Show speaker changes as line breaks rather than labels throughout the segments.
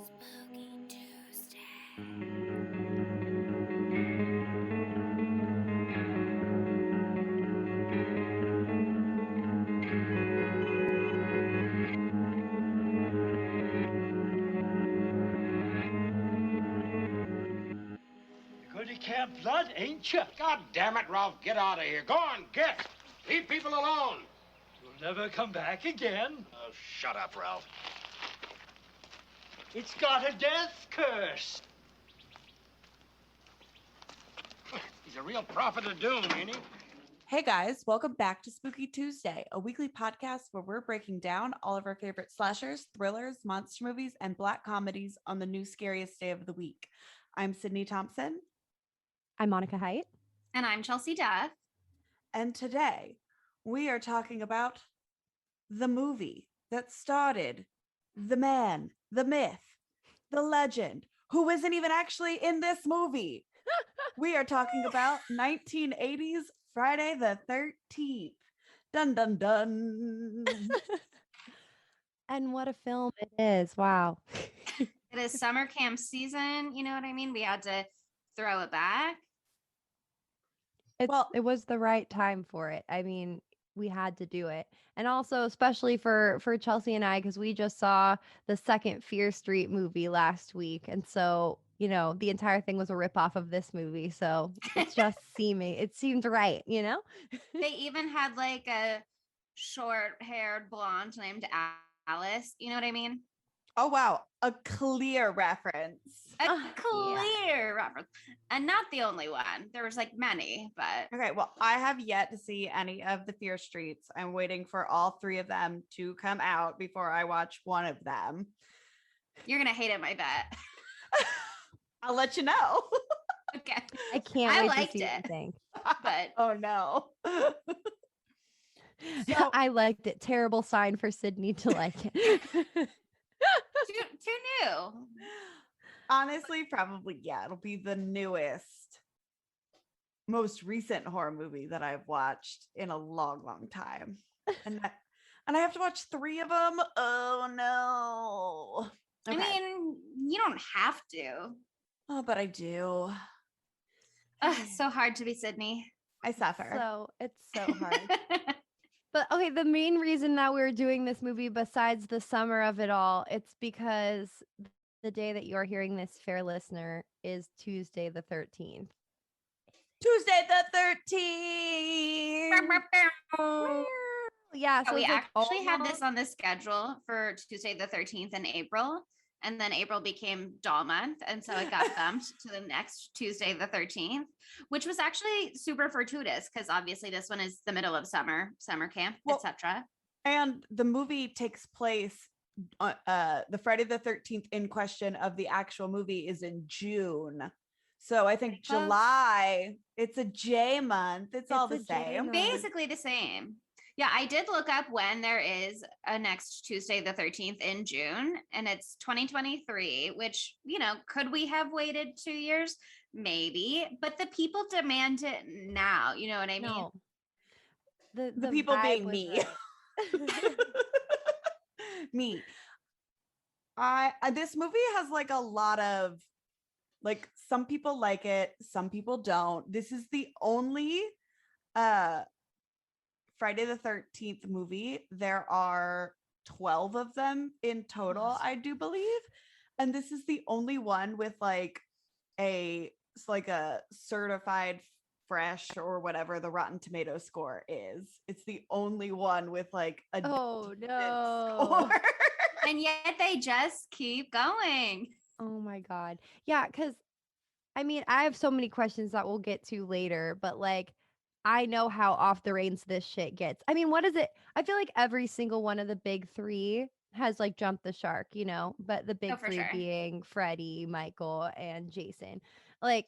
Spooky Tuesday.
Going to Camp Blood, ain't you?
God damn it, Ralph, get out of here. Go on, get. Leave people alone.
You'll never come back again.
Oh, shut up, Ralph.
It's got a death curse.
He's a real prophet of doom, ain't he?
Hey guys, welcome back to Spooky Tuesday, a weekly podcast where we're breaking down all of our favorite slashers, thrillers, monster movies, and black comedies on the new scariest day of the week. I'm Sydney Thompson.
I'm Monica Height.
And I'm Chelsea Duff.
And today we are talking about the movie that started the man, the myth, the legend, who isn't even actually in this movie. We are talking about 1980s Friday the 13th. Dun, dun, dun.
And what a film it is. Wow.
It is summer camp season. You know what I mean? We had to throw it back.
It was the right time for it. I mean, we had to do it. And also, especially for Chelsea and I, because we just saw the second Fear Street movie last week. And so, you know, the entire thing was a ripoff of this movie. So it just seemed right, you know?
They even had like a short-haired blonde named Alice. You know what I mean?
Oh, wow. A clear reference.
A clear reference. And not the only one. There was like many, but
Okay, well, I have yet to see any of the Fear Streets. I'm waiting for all three of them to come out before I watch one of them.
you're gonna hate it, I bet.
I'll let you know.
Okay.
I can't
I
wait
liked
to see
it.
what you think.
But
Oh, no.
I liked it. Terrible sign for Sydney to like it.
too new.
Honestly, probably, yeah, it'll be the newest, most recent horror movie that I've watched in a long, long time. And I have to watch three of them. Oh, no.
I mean, you don't have to.
Oh, but I do.
Ugh, so hard to be Sydney.
I suffer.
So it's so hard. But okay, the main reason that we're doing this movie, besides the summer of it all, it's because the day that you're hearing this, fair listener, is Tuesday the 13th.
Tuesday the 13th.
Yeah, so
we
it's like
actually had this on the schedule for Tuesday the 13th in April. And then April became doll month. And so it got bumped to the next Tuesday the 13th, which was actually super fortuitous because obviously this one is the middle of summer camp, etc.
And the movie takes place, the Friday the 13th in question of the actual movie is in June. So I think July, it's a J month. It's all the same.
Basically the same. Yeah, I did look up when there is a next Tuesday the 13th in June, and it's 2023, which, you know, could we have waited 2 years? Maybe, but the people demand it now. You know what I mean?
No.
The people being me.
Right.
Me. This movie has like a lot of, like, some people like it, some people don't. This is the only Friday the 13th movie. There are 12 of them in total, I do believe. And this is the only one with like a certified fresh or whatever the Rotten Tomato score is. It's the only one with like a
Oh no.
score.
And yet they just keep going.
Oh my God. Yeah, because I mean, I have so many questions that we'll get to later, but like, I know how off the reins this shit gets. I mean, what is it? I feel like every single one of the big three has like jumped the shark, you know, but the big three being Freddy, Michael, and Jason. Like,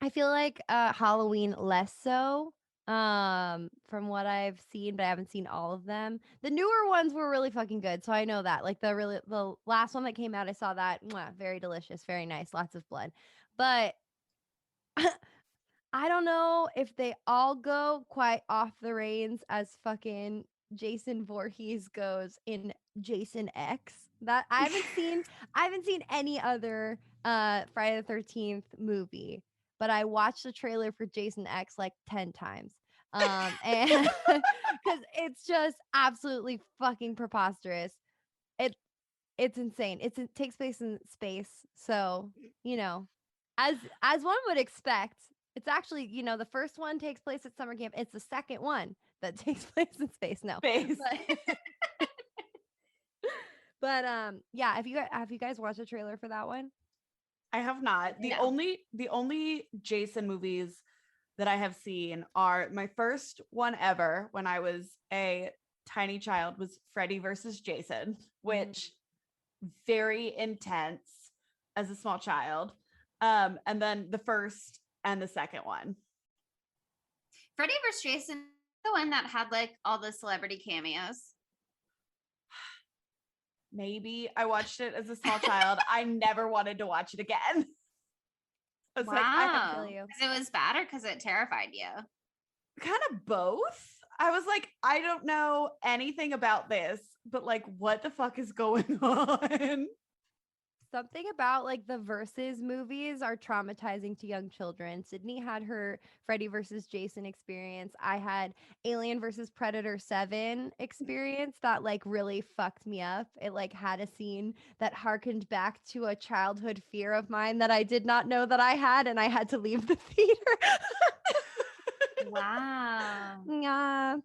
I feel like Halloween less so from what I've seen, but I haven't seen all of them. The newer ones were really fucking good, so I know that. Like the last one that came out, I saw that. Mwah, very delicious, very nice, lots of blood. But I don't know if they all go quite off the reins as fucking Jason Voorhees goes in Jason X. That I haven't seen any other Friday the 13th movie, but I watched the trailer for Jason X like 10 times. And because it's just absolutely fucking preposterous. It it's insane. It takes place in space. So, you know, as one would expect, it's actually, the first one takes place at summer camp. It's the second one that takes place in space. No.
Face.
But yeah, have you guys watched the trailer for that one?
I have not. The
No.
only Jason movies that I have seen are my first one ever when I was a tiny child was Freddy versus Jason, which very intense as a small child. And then the first and the second one.
Freddy vs. Jason, the one that had like all the celebrity cameos.
Maybe I watched it as a small child. I never wanted to watch it again. I was like, I
Wow.
feel you.
'Cause it was bad or because it terrified you?
kind of both. I was like, I don't know anything about this, but like, what the fuck is going on?
Something about like the versus movies are traumatizing to young children. Sydney had her Freddy versus Jason experience. I had Alien versus Predator 7 experience that like really fucked me up. It like had a scene that harkened back to a childhood fear of mine that I did not know that I had, and I had to leave the theater.
Wow.
Yeah,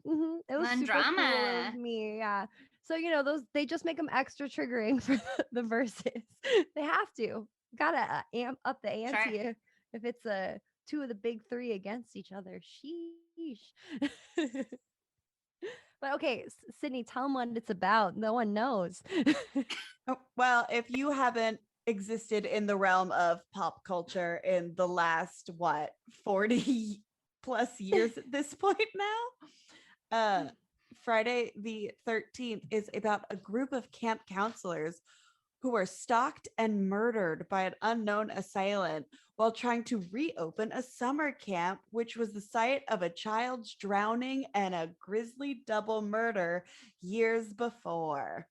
it was
Fun
super cool
drama.
of me. Yeah. So those they just make them extra triggering for the verses. They have to. Gotta amp up the ante if it's two of the big three against each other. Sheesh. But okay, Sydney, tell them what it's about. No one knows.
Oh, well, if you haven't existed in the realm of pop culture in the last 40 plus years at this point now, Friday the 13th is about a group of camp counselors who are stalked and murdered by an unknown assailant while trying to reopen a summer camp, which was the site of a child's drowning and a grisly double murder years before.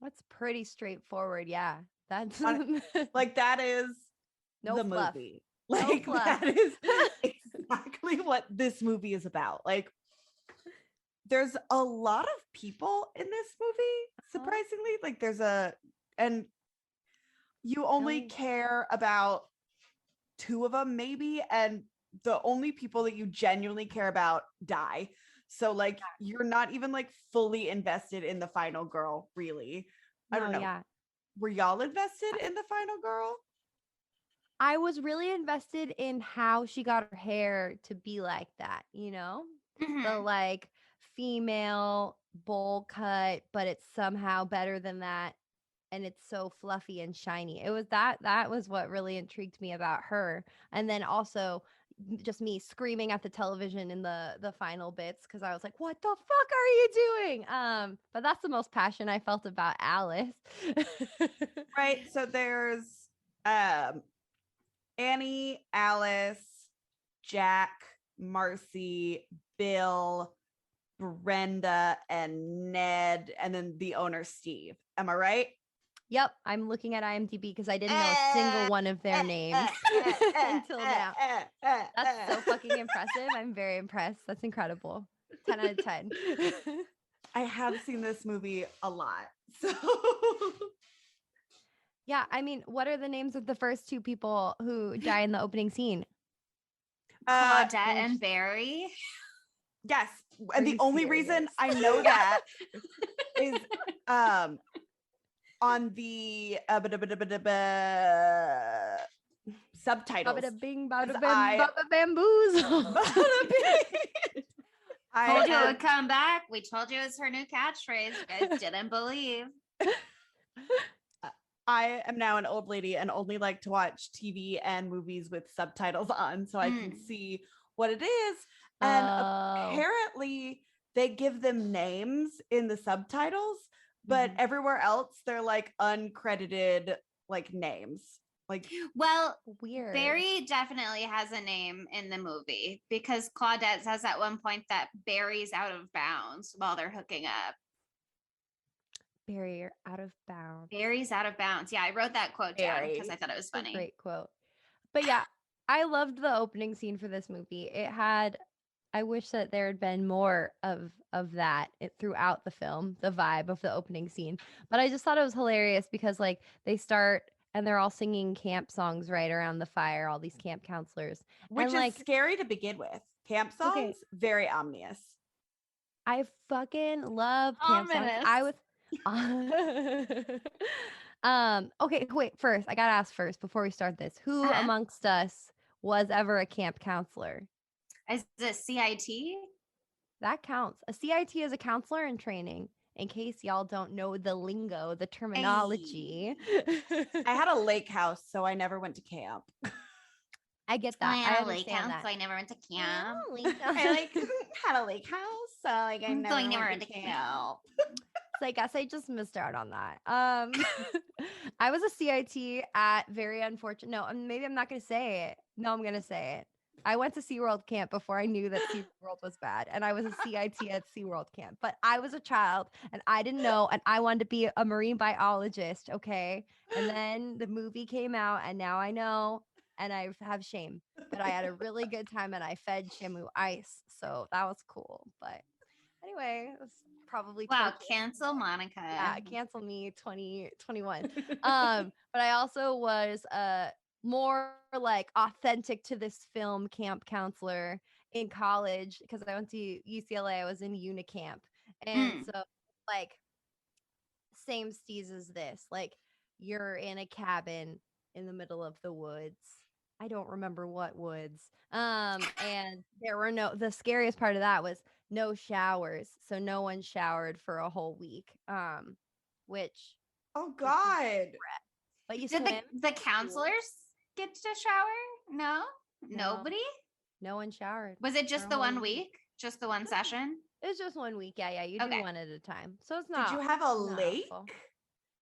That's pretty straightforward. Yeah. That's
Like, that is
no
the
fluff.
movie.
No
Like,
fluff.
that is exactly what this movie is about. Like, there's a lot of people in this movie, surprisingly. Like, and you only
Really?
care about two of them, maybe, and the only people that you genuinely care about die. So, like, you're not even like fully invested in the final girl, really. I don't know.
Yeah.
Were y'all invested in the final girl?
I was really invested in how she got her hair to be like that, The
Mhm.
like female bowl cut, but it's somehow better than that. And it's so fluffy and shiny. It was that was what really intrigued me about her. And then also just me screaming at the television in the final bits because I was like, what the fuck are you doing? But that's the most passion I felt about Alice.
Right. So there's Annie, Alice, Jack, Marcy, Bill, Brenda, and Ned, and then the owner, Steve. Am I right?
Yep, I'm looking at IMDb because I didn't know a single one of their names until now. That's so fucking impressive. I'm very impressed. That's incredible. 10 out of 10.
I have seen this movie a lot. So
Yeah, I mean, what are the names of the first two people who die in the opening scene?
Claudette and Barry.
Yes.
Are
And the
you
only reason
serious?
I know that is on the subtitles.
Bada bing, bada
'Cause
bam,
I-
bada bamboozle.
Told you it
I
would come back. We told you it was her new catchphrase. You guys didn't believe.
I am now an old lady and only like to watch TV and movies with subtitles on so I can see what it is. And apparently they give them names in the subtitles, but everywhere else they're like uncredited like names. Like,
Well,
Weird.
Barry definitely has a name in the movie because Claudette says at one point that Barry's out of bounds while they're hooking up.
Barrier out of bounds.
Barry's out of bounds. Yeah, I wrote that quote down because I thought it was
It's a
funny.
great quote. But yeah, I loved the opening scene for this movie. It had, I wish that there had been more of that throughout the film, the vibe of the opening scene. But I just thought it was hilarious because like they start and they're all singing camp songs right around the fire, all these camp counselors.
Which
and,
is
like,
scary to begin with. Camp songs,
Okay.
very ominous.
I fucking love camp songs. I was okay, wait, first, I gotta ask first before we start this. Who
Uh-huh.
amongst us was ever a camp counselor?
Is it CIT?
That counts. A CIT is a counselor in training, in case y'all don't know the lingo, the terminology.
I had a lake house, so I never went to camp.
I get
I
that. I
had a lake
understand
house,
that.
so I never went to camp.
I like had a lake house, so like I
So
never,
I never
went to camp.
So I guess I just missed out on that. I was a CIT at very unfortunate. No, maybe I'm not going to say it. No, I'm going to say it. I went to SeaWorld camp before I knew that SeaWorld was bad. And I was a CIT at SeaWorld camp. But I was a child and I didn't know. And I wanted to be a marine biologist. Okay. And then the movie came out and now I know. And I have shame. But I had a really good time and I fed Shamu ice. So that was cool. But anyway, it was probably
Wow,
20
cancel Monica.
yeah, cancel me 2021. But I also was more like authentic to this film camp counselor in college because I went to UCLA. I was in Unicamp. And so like same steez as this. Like you're in a cabin in the middle of the woods. I don't remember what woods. And there were the scariest part of that was no showers. So no one showered for a whole week. Which
Oh God.
but you
Did
swim.
the counselors get to shower? No?
No.
Nobody?
No one showered.
Was it just
for
the
a whole
one week? Just the one session?
It was just 1 week. Yeah, you
Okay.
do one at a time. So it's not.
Did you have a
not
lake?
awful.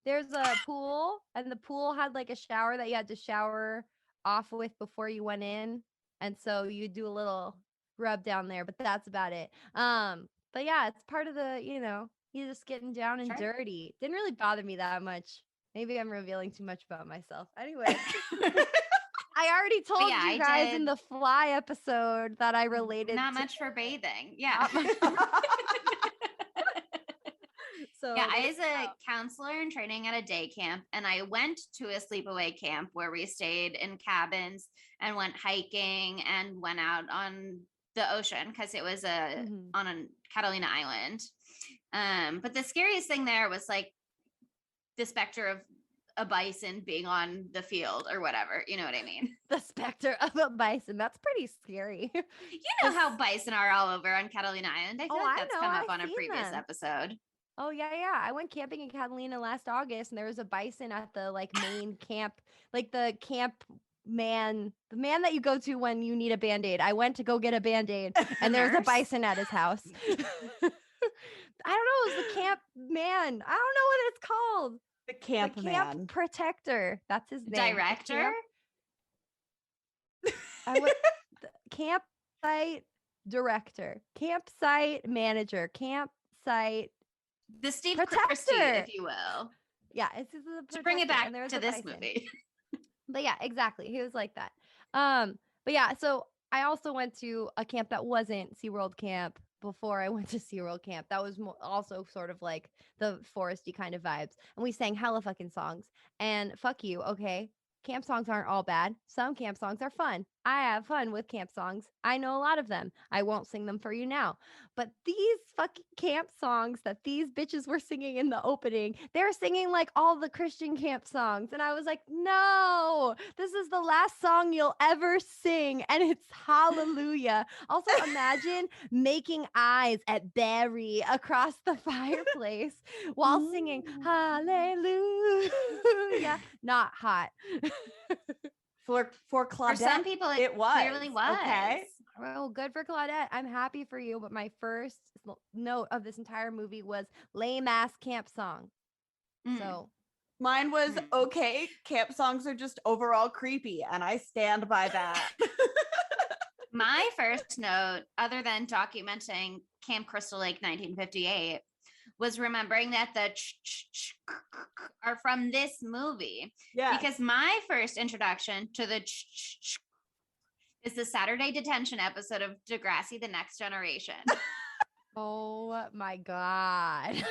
There's a pool, and the pool had like a shower that you had to shower off with before you went in. And so you do a little rub down there, but that's about it. But yeah, it's part of the, you're just getting down and
Sure.
dirty. Didn't really bother me that much. Maybe I'm revealing too much about myself. Anyway, I already told
yeah,
you
I
guys
did-
in the fly episode that I related
Not
to
much for bathing. Yeah.
So
Yeah, I was a counselor in training at a day camp, and I went to a sleepaway camp where we stayed in cabins and went hiking and went out on the ocean because it was
Mhm.
on a Catalina island. But the scariest thing there was like the specter of a bison being on the field or whatever. You know what I mean?
The specter of a bison. That's pretty scary.
You know how bison are all over on Catalina Island. I feel like
I
that's
know,
come up
I've
on a
seen
previous
them.
episode.
Oh yeah. I went camping in Catalina last August and there was a bison at the like main camp, like the man that you go to when you need a Band-Aid. I went to go get a Band-Aid and there was a
Nurse.
bison at his house. I don't know, it was the camp man. I don't know what it's called.
The camp
The
man.
camp protector. That's his name. The
Director?
I went campsite director, campsite manager, campsite.
The Steve
Protector.
Christy, if you will.
Yeah, it's the
To bring it
protector,
back
and there was
to
a
this
bison.
movie.
But yeah, exactly. He was like that. But yeah, so I also went to a camp that wasn't SeaWorld camp before I went to SeaWorld camp. That was also sort of like the foresty kind of vibes. And we sang hella fucking songs. And fuck you, okay? Camp songs aren't all bad. Some camp songs are fun. I have fun with camp songs. I know a lot of them. I won't sing them for you now. But these fucking camp songs that these bitches were singing in the opening, they were singing like all the Christian camp songs. And I was like, no, this is the last song you'll ever sing. And it's hallelujah. Also, imagine making eyes at Barry across the fireplace while singing hallelujah. Not hot.
For Claudette,
For some people, it
was.
clearly was.
Okay.
Well, good for Claudette. I'm happy for you. But my first note of this entire movie was lame ass camp song.
Mm.
So
Mine was okay. Camp songs are just overall creepy, and I stand by that.
My first note, other than documenting Camp Crystal Lake 1958, was remembering that the are from this movie.
Yeah.
Because my first introduction to the is the Saturday Detention episode of Degrassi: The Next Generation.
Oh my God.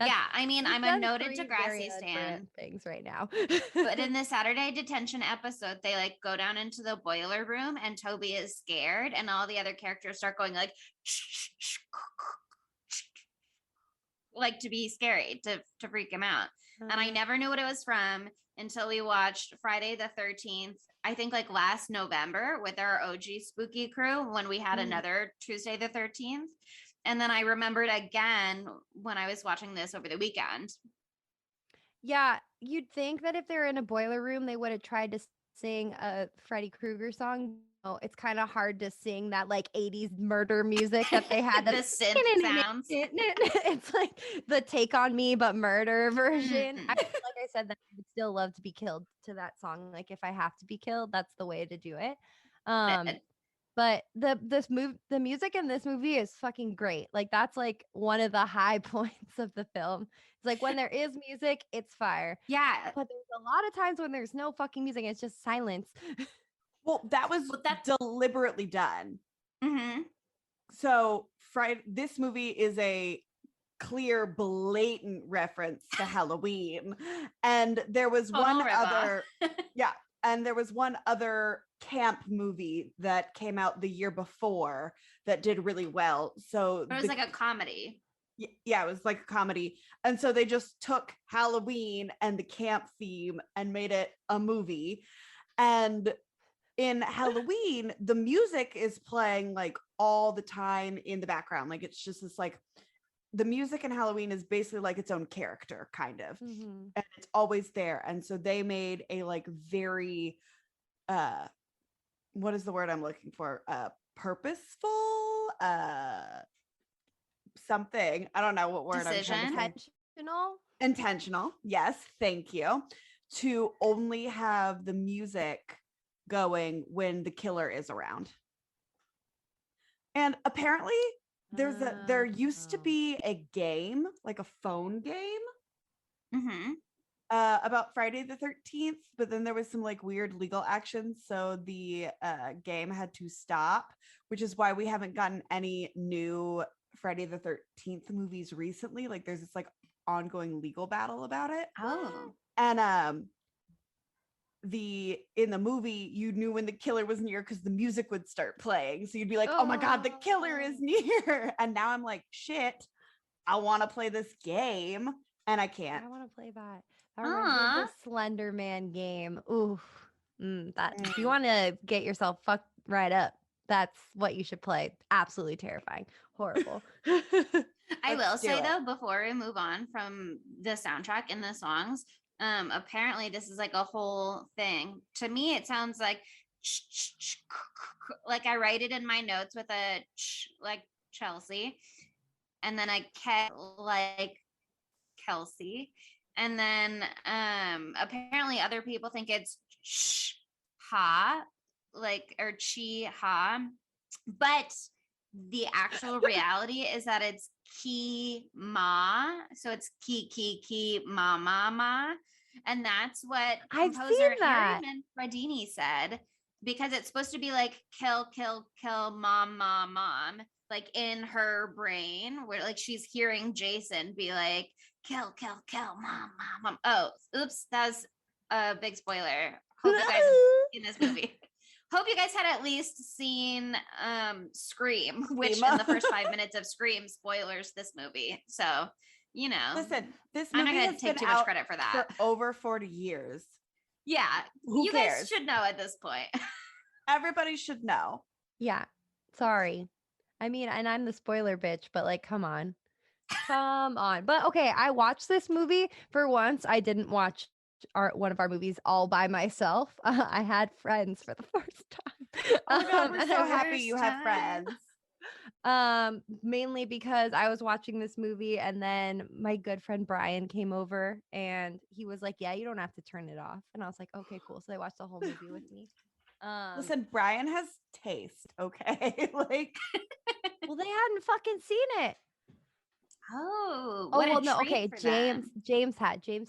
Yeah, I mean,
You've
I'm a
done
noted
3 very
Degrassi stan.
different things right now.
But in the Saturday Detention episode, they like go down into the boiler room and Toby is scared and all the other characters start going like to be scary, to freak him out. And I never knew what it was from until we watched Friday the 13th, I think like last November with our OG spooky crew when we had another Tuesday the 13th. And then I remembered again when I was watching this over the weekend.
Yeah, you'd think that if they're in a boiler room, they would have tried to sing a Freddy Krueger song. Oh, it's kind of hard to sing that like 80s murder music that they had.
The synth sounds.
It's like the Take on Me, but murder version.
Mm.
Like I said, that I would still love to be killed to that song. Like if I have to be killed, that's the way to do it. But the music in this movie is fucking great. Like that's like one of the high points of the film. It's like when there is music, it's fire.
Yeah.
But there's a lot of times when there's no fucking music, it's just silence.
Well, that was deliberately done.
Mm-hmm.
So this movie is a clear, blatant reference to Halloween. And there was one other, and there was one other camp movie that came out the year before that did really well. So
it was like a comedy.
Yeah, it was like a comedy. And so they just took Halloween and the camp theme and made it a movie. And in Halloween, the music is playing like all the time in the background. Like it's just this like the music in Halloween is basically like its own character kind of.
Mm-hmm.
And it's always there. And so they made a like very what is the word I'm looking for? Purposeful something. I don't know what word
Decision.
I'm trying to say. Intentional. Yes, thank you. To only have the music going when the killer is around. And apparently there used to be a game, like a phone game about Friday the 13th, but then there was some like weird legal action, so the game had to stop, which is why we haven't gotten any new Friday the 13th movies recently. Like there's this like ongoing legal battle about it. And in the movie you knew when the killer was near because the music would start playing, so you'd be like, oh my god, the killer is near. And now I'm like, shit, I want to play this game and I can't.
I want to play that. I remember the Slender Man game. Ooh, if you want to get yourself fucked right up, that's what you should play. Absolutely terrifying, horrible.
I will say though, before we move on from the soundtrack and the songs, apparently this is like a whole thing. To me, it sounds like I write it in my notes with a like Chelsea, and then I like Kelsey, and then apparently other people think it's ha, like or chi ha, but the actual reality is that it's ki ma, so it's ki ma ma ma, and that's what composer Harriman Radini said, because it's supposed to be like kill mom, like in her brain, where like she's hearing Jason be like kill mom. Oh, oops, that's a big spoiler. Hope you guys have seen this movie. Hope you guys had at least seen Scream, which in the first 5 minutes of Scream spoilers this movie. So, you know.
Listen, this movie
I'm not going to take too much credit for that.
For over 40 years.
Yeah.
Who cares?
Guys should know at this point.
Everybody should know.
Yeah. Sorry. I mean, and I'm the spoiler bitch, but like, come on. But okay, I watched this movie for once. I didn't watch one of our movies all by myself. I had friends for the first time.
Oh my god, we're so happy you have friends.
Mainly because I was watching this movie and then my good friend Brian came over and he was like, yeah, you don't have to turn it off. And I was like, okay, cool. So they watched the whole movie with me.
Listen, Brian has taste, okay? Like
well, they hadn't fucking seen it.
Oh,
Oh
what a
well, no,
treat
okay.
for
James,
them.
James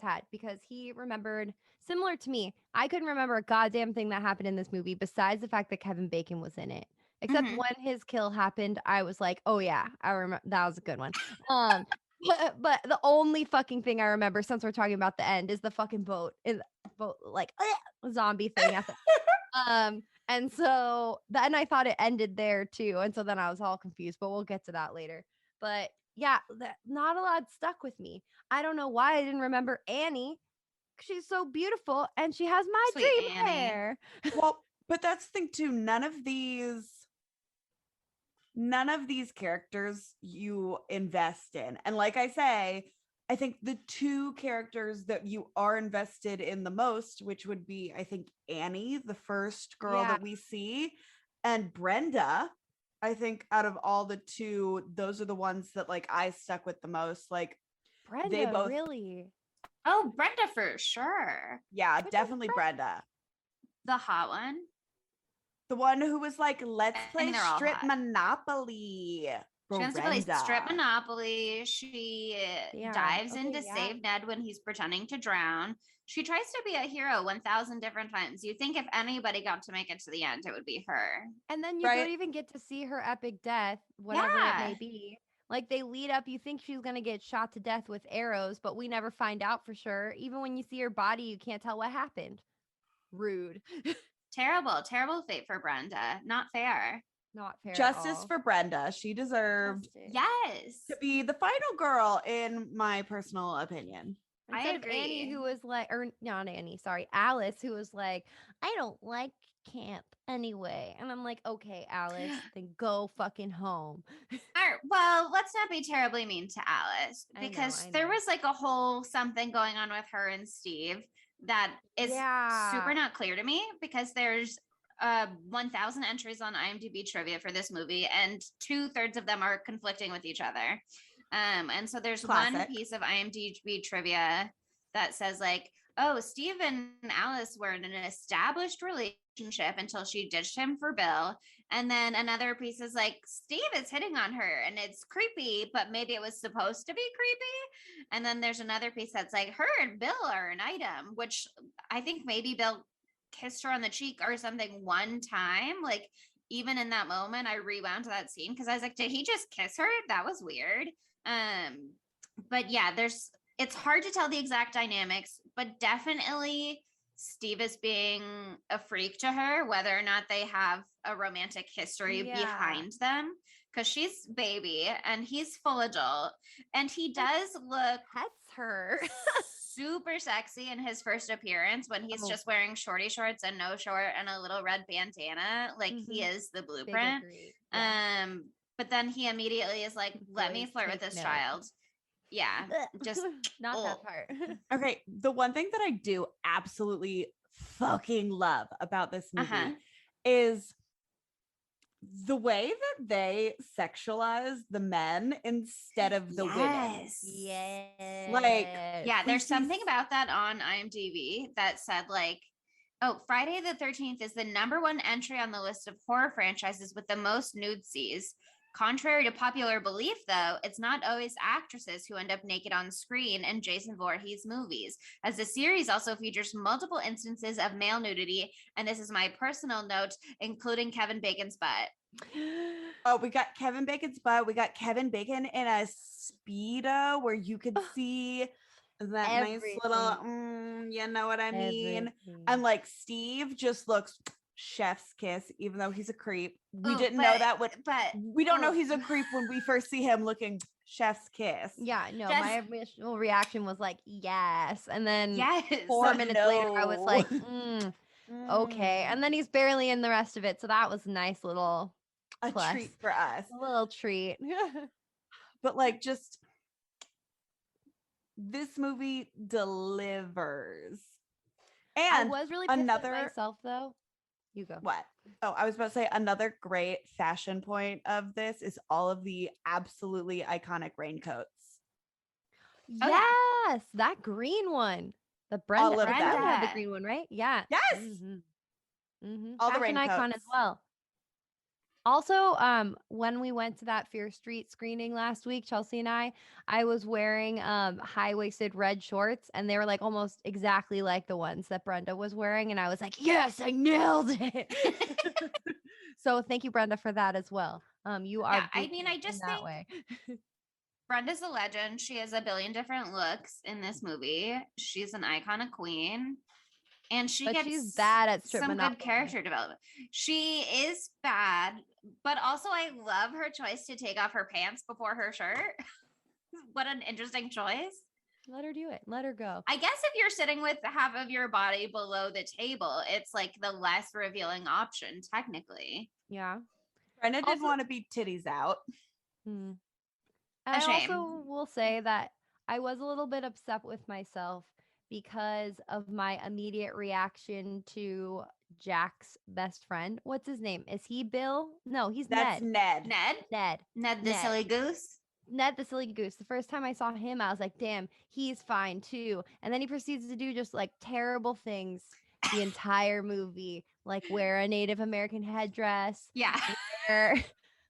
had because he remembered similar to me. I couldn't remember a goddamn thing that happened in this movie besides the fact that Kevin Bacon was in it. Except
Mhm.
when his kill happened, I was like, oh yeah, I remember that was a good one. Um, but the only fucking thing I remember since we're talking about the end is the fucking boat in boat like zombie thing at the and so then I thought it ended there too. And so then I was all confused, but we'll get to that later. But yeah, that not a lot stuck with me. I don't know why I didn't remember Annie. She's so beautiful and she has my
Sweet
dream
Annie.
hair.
Well, but that's the thing too. None of these characters you invest in. And like I say, I think the two characters that you are invested in the most, which would be, I think, Annie, the first girl
Yeah.
that we see, and Brenda. I think out of all the two, those are the ones that like I stuck with the most. Like
Brenda,
they both,
really?
Oh, Brenda for sure.
yeah,
Which one's
definitely
Brenda?
Brenda.
The hot one.
The one who was like, let's
I
play
mean, they're all
strip
hot.
Monopoly.
She wants to play strip
Brenda.
Monopoly. She
Yeah,
dives in
okay,
to
yeah.
save Ned when he's pretending to drown. She tries to be a hero 1,000 different times. You think if anybody got to make it to the end, it would be her.
And then you
Right.
don't even get to see her epic death, whatever it may
Yeah.
be. Like they lead up, you think she's gonna get shot to death with arrows, but we never find out for sure. Even when you see her body, you can't tell what happened. Rude.
Terrible, terrible fate for Brenda. Not fair.
Not fair.
Justice
at all.
for Brenda. She deserved
Justice.
Yes.
to be the final girl, in my personal opinion.
Instead
I
of Annie,
agree.
who was like, or not Annie, sorry, Alice, who was like, I don't like camp anyway. And I'm like, okay, Alice, then go fucking home.
All right, well, let's not be terribly mean to Alice
I know,
because
I
there
know.
was like a whole something going on with her and Steve that is super
Yeah.
not clear to me because there's 1,000 entries on IMDb trivia for this movie and 2/3 of them are conflicting with each other. And so there's one
Classic.
piece of IMDb trivia that says like, oh, Steve and Alice were in an established relationship until she ditched him for Bill. And then another piece is like, Steve is hitting on her and it's creepy, but maybe it was supposed to be creepy. And then there's another piece that's like, her and Bill are an item, which I think maybe Bill kissed her on the cheek or something one time. Like, even in that moment, I rewound to that scene because I was like, did he just kiss her? That was weird. But yeah, it's hard to tell the exact dynamics, but definitely Steve is being a freak to her, whether or not they have a romantic history
Yeah.
behind them. Because she's baby and he's full adult, and he does look
Pets her.
super sexy in his first appearance when he's
Oh.
just wearing shorty shorts and no short and a little red bandana. Like he
Mhm.
is the
Big
blueprint.
agree. Yes.
But then he immediately is like, let me
Boys
flirt with
take
this
note.
child. Yeah. Just
not
ugh.
that part.
Okay, the one thing that I do absolutely fucking love about this movie
Uh-huh.
is the way that they sexualize the men instead of the women.
Yes.
Like,
Yeah,
we
there's
see
something about that on IMDb that said like, oh, Friday the 13th is the #1 entry on the list of horror franchises with the most nude scenes. Contrary to popular belief, though, it's not always actresses who end up naked on screen in Jason Voorhees movies, as the series also features multiple instances of male nudity, and this is my personal note, including Kevin Bacon's butt.
Oh, we got Kevin Bacon's butt. We got Kevin Bacon in a Speedo where you could see that nice little, you know what I mean? And like Steve just looks chef's kiss, even though he's a creep. We
Ooh,
didn't know that
but
we don't know he's a creep when we first see him looking chef's kiss.
Yeah, no,
Just-
my initial reaction was like, yes. And then
yes.
4 minutes later, I was like,
No.
okay. And then he's barely in the rest of it. So that was a nice little
A
plus.
treat for us.
A little treat.
But like, just this movie delivers.
I
And
was really pissed at
another
myself though. You go.
what? Oh, I was about to say another great fashion point of this is all of the absolutely iconic raincoats.
Oh, yeah.
Yes, that green one. The Brenda.
All of
Brenda
them.
had the green one, right? Yeah.
Yes.
Mhm.
All the
Fashion icon as
raincoats.
well. Also, when we went to that Fear Street screening last week, Chelsea and I was wearing high-waisted red shorts, and they were like almost exactly like the ones that Brenda was wearing, and I was like, yes, I nailed it. So thank you, Brenda, for that as well. You are
I mean, I
in
just
that
think
way.
Brenda's a legend. She has a billion different looks in this movie. She's an iconic queen. And she
But
gets
she's bad at strip
some good
monopoly.
character development. She is bad, but also I love her choice to take off her pants before her shirt. What an interesting choice.
Let her do it. Let her go.
I guess if you're sitting with half of your body below the table, it's like the less revealing option, technically.
Yeah.
Brenda didn't
Also-
want to be titties out.
Hmm.
A
I
shame.
also will say that I was a little bit upset with myself because of my immediate reaction to Jack's best friend. What's his name? Is he Bill? No, he's
That's
Ned.
Ned.
Ned the
Ned.
silly goose.
Ned the silly goose. The first time I saw him, I was like, damn, he's fine too. And then he proceeds to do just like terrible things the entire movie, like wear a Native American headdress,
Yeah.
wear,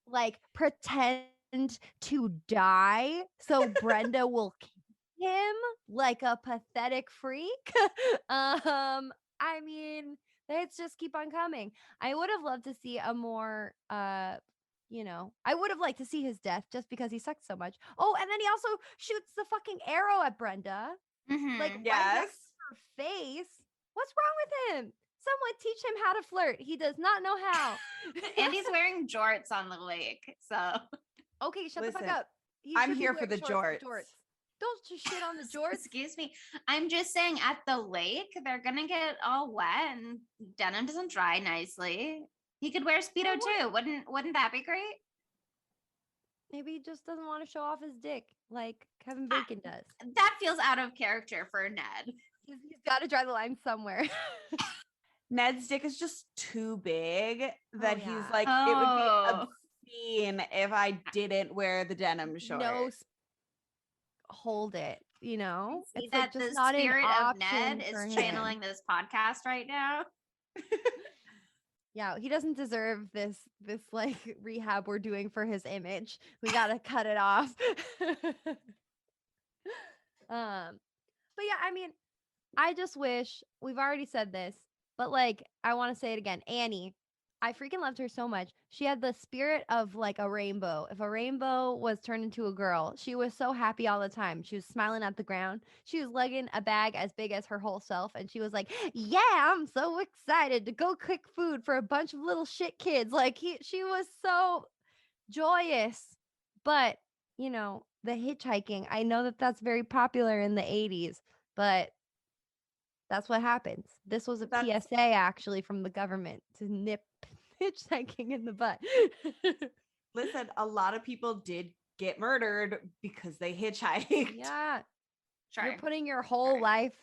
like pretend to die so Brenda will kill him like a pathetic freak. I mean, let's just keep on coming. I would have loved to see a more I would have liked to see his death just because he sucked so much. Oh, and then he also shoots the fucking arrow at Brenda.
Mhm.
Like right
Yes.
next to her face. What's wrong with him? Someone teach him how to flirt. He does not know how.
And he's wearing jorts on the lake. So
Okay, shut the
Listen,
fuck up. He
I'm
should be
here for
wearing
the
shorts with
jorts.
Don't just shit on the jorts.
excuse me. I'm just saying at the lake, they're gonna get all wet and denim doesn't dry nicely. He could wear Speedo too. Wouldn't that be great?
Maybe he just doesn't want to show off his dick like Kevin Bacon does.
That feels out of character for Ned.
He's got to draw the line somewhere.
Ned's dick is just too big that he's
yeah.
like, it would
Oh.
be obscene if I didn't wear the denim shorts.
No, hold it. You know,
See
it's
that
like just
the
not
spirit
an
of
option
Ned
for
is
him.
channeling this podcast right now.
Yeah, he doesn't deserve this like rehab we're doing for his image. We gotta cut it off. But yeah, I mean, I just wish we've already said this, but like I want to say it again. Annie, I freaking loved her so much. She had the spirit of like a rainbow. If a rainbow was turned into a girl, she was so happy all the time. She was smiling at the ground. She was lugging a bag as big as her whole self, and she was like, "Yeah, I'm so excited to go cook food for a bunch of little shit kids." Like she was so joyous. But you know, the hitchhiking. I know that that's very popular in the '80s, but that's what happens. This was a
That's-
PSA actually from the government to nip hitchhiking in the butt.
Listen, a lot of people did get murdered because they hitchhiked.
Yeah.
Sure.
You're putting your whole
Sure.
life,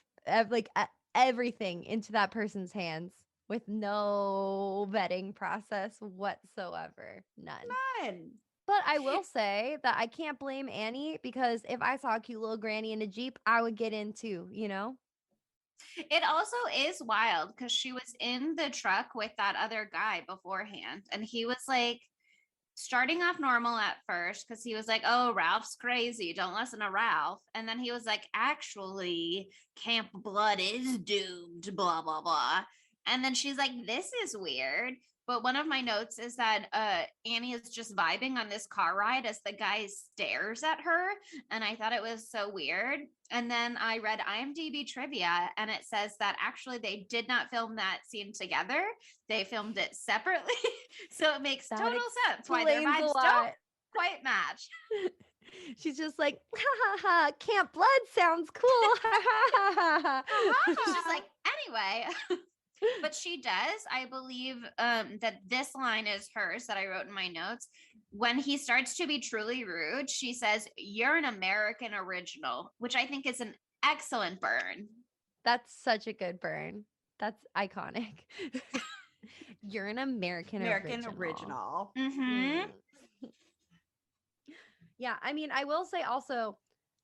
everything into that person's hands with no vetting process whatsoever. None.
None.
But I will say that I can't blame Annie because if I saw a cute little granny in a Jeep, I would get in too, you know?
It also is wild because she was in the truck with that other guy beforehand, and he was like starting off normal at first because he was like, "Oh, Ralph's crazy. Don't listen to Ralph." And then he was like, "Actually, Camp Blood is doomed, blah, blah, blah." And then she's like, "This is weird." But one of my notes is that Annie is just vibing on this car ride as the guy stares at her. And I thought it was so weird. And then I read IMDb trivia, and it says that actually they did not film that scene together. They filmed it separately. So it makes
That
total sense why their
explains a
vibes
lot.
don't quite match.
She's just like, ha ha ha, Camp Blood sounds cool. Ha ha ha ha.
She's just like, anyway. But she does, I believe, that this line is hers that I wrote in my notes. When he starts to be truly rude, she says, "You're an American original," which I think is an excellent burn.
That's such a good burn. That's iconic. You're an American
original.
Mm-hmm.
Yeah, I mean, I will say also,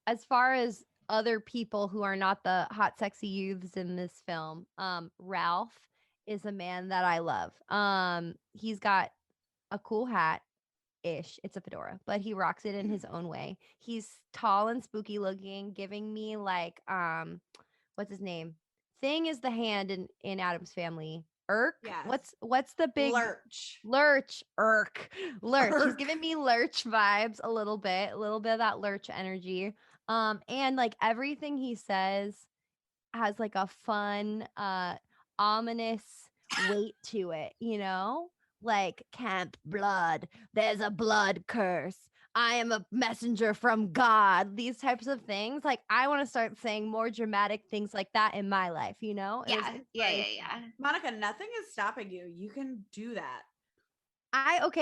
as far as other people who are not the hot, sexy youths in this film, Ralph is a man that I love. He's got a cool hat ish. It's a fedora, but he rocks it in his own way. He's tall and spooky looking, giving me like what's his name? Thing is the hand in Adam's Family. Irk.
Yes.
What's the big Lurch? Irk. Lurch. He's
Irk.
giving me Lurch vibes a little bit of that Lurch energy. And like everything he says has like a fun, ominous weight to it, you know? Like Camp Blood, there's a blood curse. I am a messenger from God. These types of things. Like I want to start saying more dramatic things like that in my life, you know?
Yeah.
Monica, nothing is stopping you. You can do that.
I've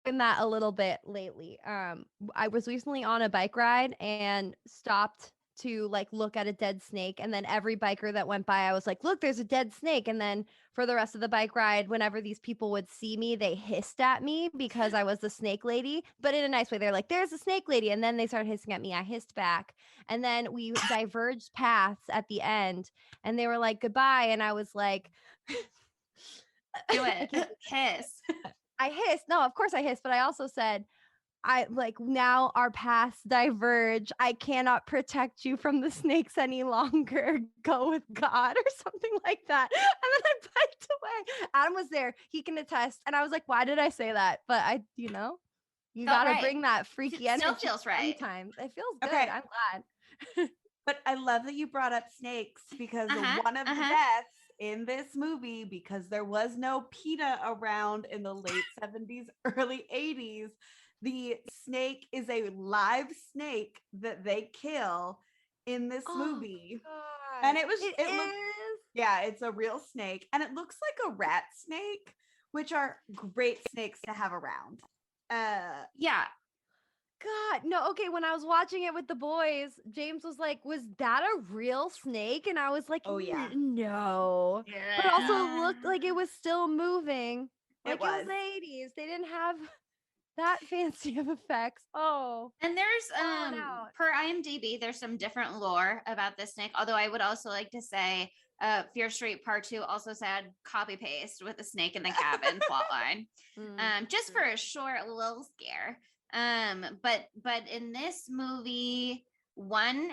done that a little bit lately. I was recently on a bike ride and stopped to like look at a dead snake, and then every biker that went by I was like, look, there's a dead snake. And then for the rest of the bike ride, whenever these people would see me, they hissed at me because I was the snake lady, but in a nice way. They're like, there's a snake lady, and then they started hissing at me. I hissed back, and then we diverged paths at the end, and they were like, goodbye, and I was like,
do it. Hiss.
I hissed. No, of course I hissed, but I also said, I like now our paths diverge. I cannot protect you from the snakes any longer. Go with God or something like that. And then I biked away. Adam was there. He can attest. And I was like, why did I say that? But you
Felt
got to
right.
bring that freaky energy.
Still feels right.
Sometimes. It feels good.
Okay.
I'm glad.
But I love that you brought up snakes because one of the deaths in this movie, because there was no PETA around in the late 70s, early 80s, the snake is a live snake that they kill in this movie.
God.
And it looks, yeah, it's a real snake. And it looks like a rat snake, which are great snakes to have around.
Yeah.
God, no. Okay, when I was watching it with the boys, James was like, was that a real snake? And I was like,
oh yeah,
no.
Yeah.
But it also looked like it was still moving. Like
it was
the 80s. They didn't have that fancy of effects. Oh.
And there's per IMDb, there's some different lore about this snake. Although I would also like to say Fear Street Part 2 also said copy paste with the snake in the cabin plotline. Just for a short little scare. But in this movie, one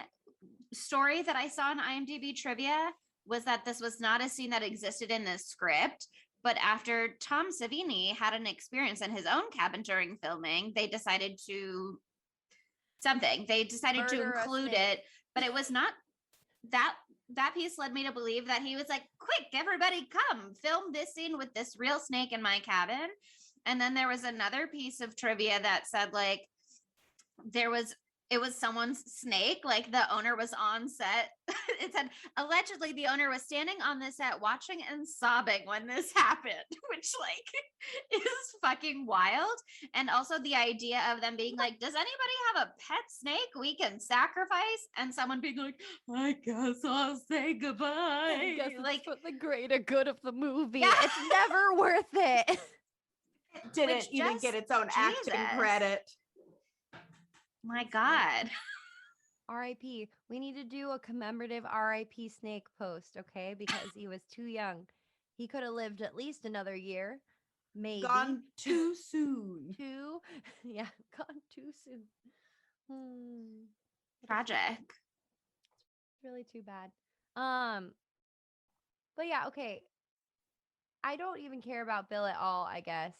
story that I saw in IMDb trivia was that this was not a scene that existed in the script. But after Tom Savini had an experience in his own cabin during filming, they decided to include it, but it was not that piece led me to believe that he was like, quick, everybody come film this scene with this real snake in my cabin. And then there was another piece of trivia that said like it was someone's snake, like the owner was on set. It said allegedly the owner was standing on the set watching and sobbing when this happened, which like is fucking wild. And also the idea of them being like, does anybody have a pet snake we can sacrifice? And someone being like, I guess I'll say goodbye.
I guess
like
for the greater good of the movie.
Yeah.
It's never worth it.
It didn't even get its own acting credit.
My God.
R.I.P. We need to do a commemorative R.I.P. snake post, okay? Because he was too young. He could have lived at least another year. Maybe.
Gone too soon.
Yeah, gone too soon.
Tragic.
It's really too bad. But yeah, okay. I don't even care about Bill at all, I guess,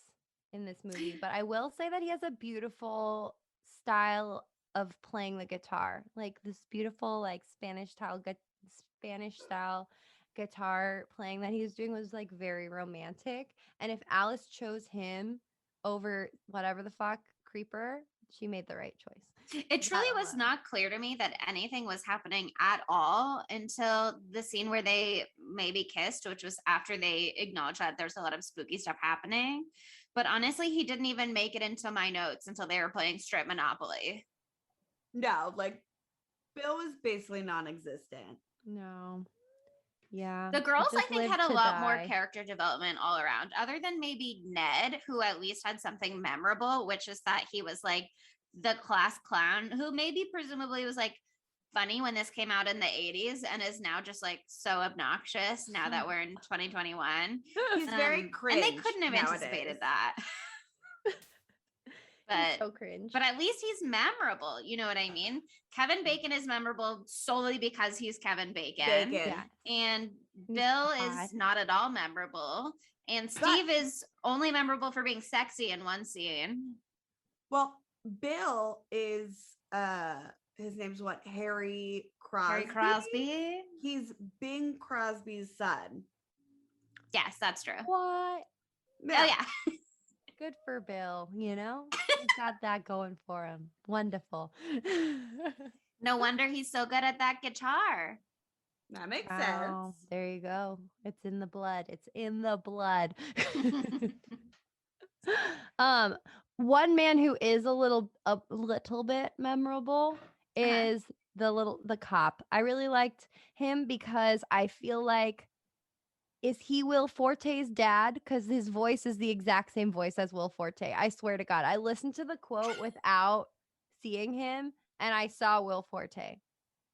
in this movie. But I will say that he has a beautiful style of playing the guitar, like this beautiful like Spanish style guitar playing that he was doing was like very romantic. And if Alice chose him over whatever the fuck Creeper, she made the right choice.
It truly was not clear to me that anything was happening at all until the scene where they maybe kissed, which was after they acknowledged that there's a lot of spooky stuff happening. But honestly, he didn't even make it into my notes until they were playing Strip Monopoly.
No, like Bill was basically non-existent.
No. Yeah.
The girls, I think, had a lot more character development all around, other than maybe Ned, who at least had something memorable, which is that he was like the class clown who maybe presumably was like funny when this came out in the 80s and is now just like so obnoxious now that we're in 2021.
He's very cringe.
And they couldn't have anticipated that.
He's so cringe.
But at least he's memorable. You know what I mean? Kevin Bacon is memorable solely because he's Kevin Bacon.
Yeah.
And
He's
Bill
hot.
is not at all memorable. And Steve is only memorable for being sexy in one scene.
Well, Bill is his name's what? Harry Crosby.
Harry Crosby.
He's Bing Crosby's son.
Yes, that's true.
What?
Oh yeah.
Good for Bill, you know? He's got that going for him. Wonderful.
No wonder he's so good at that guitar.
That makes
Wow,
sense.
there you go. It's in the blood. It's in the blood. One man who is a little bit memorable is the cop. I really liked him because I feel like, is he Will Forte's dad? Because his voice is the exact same voice as Will Forte. I swear to God. I listened to the quote without seeing him, and I saw Will Forte.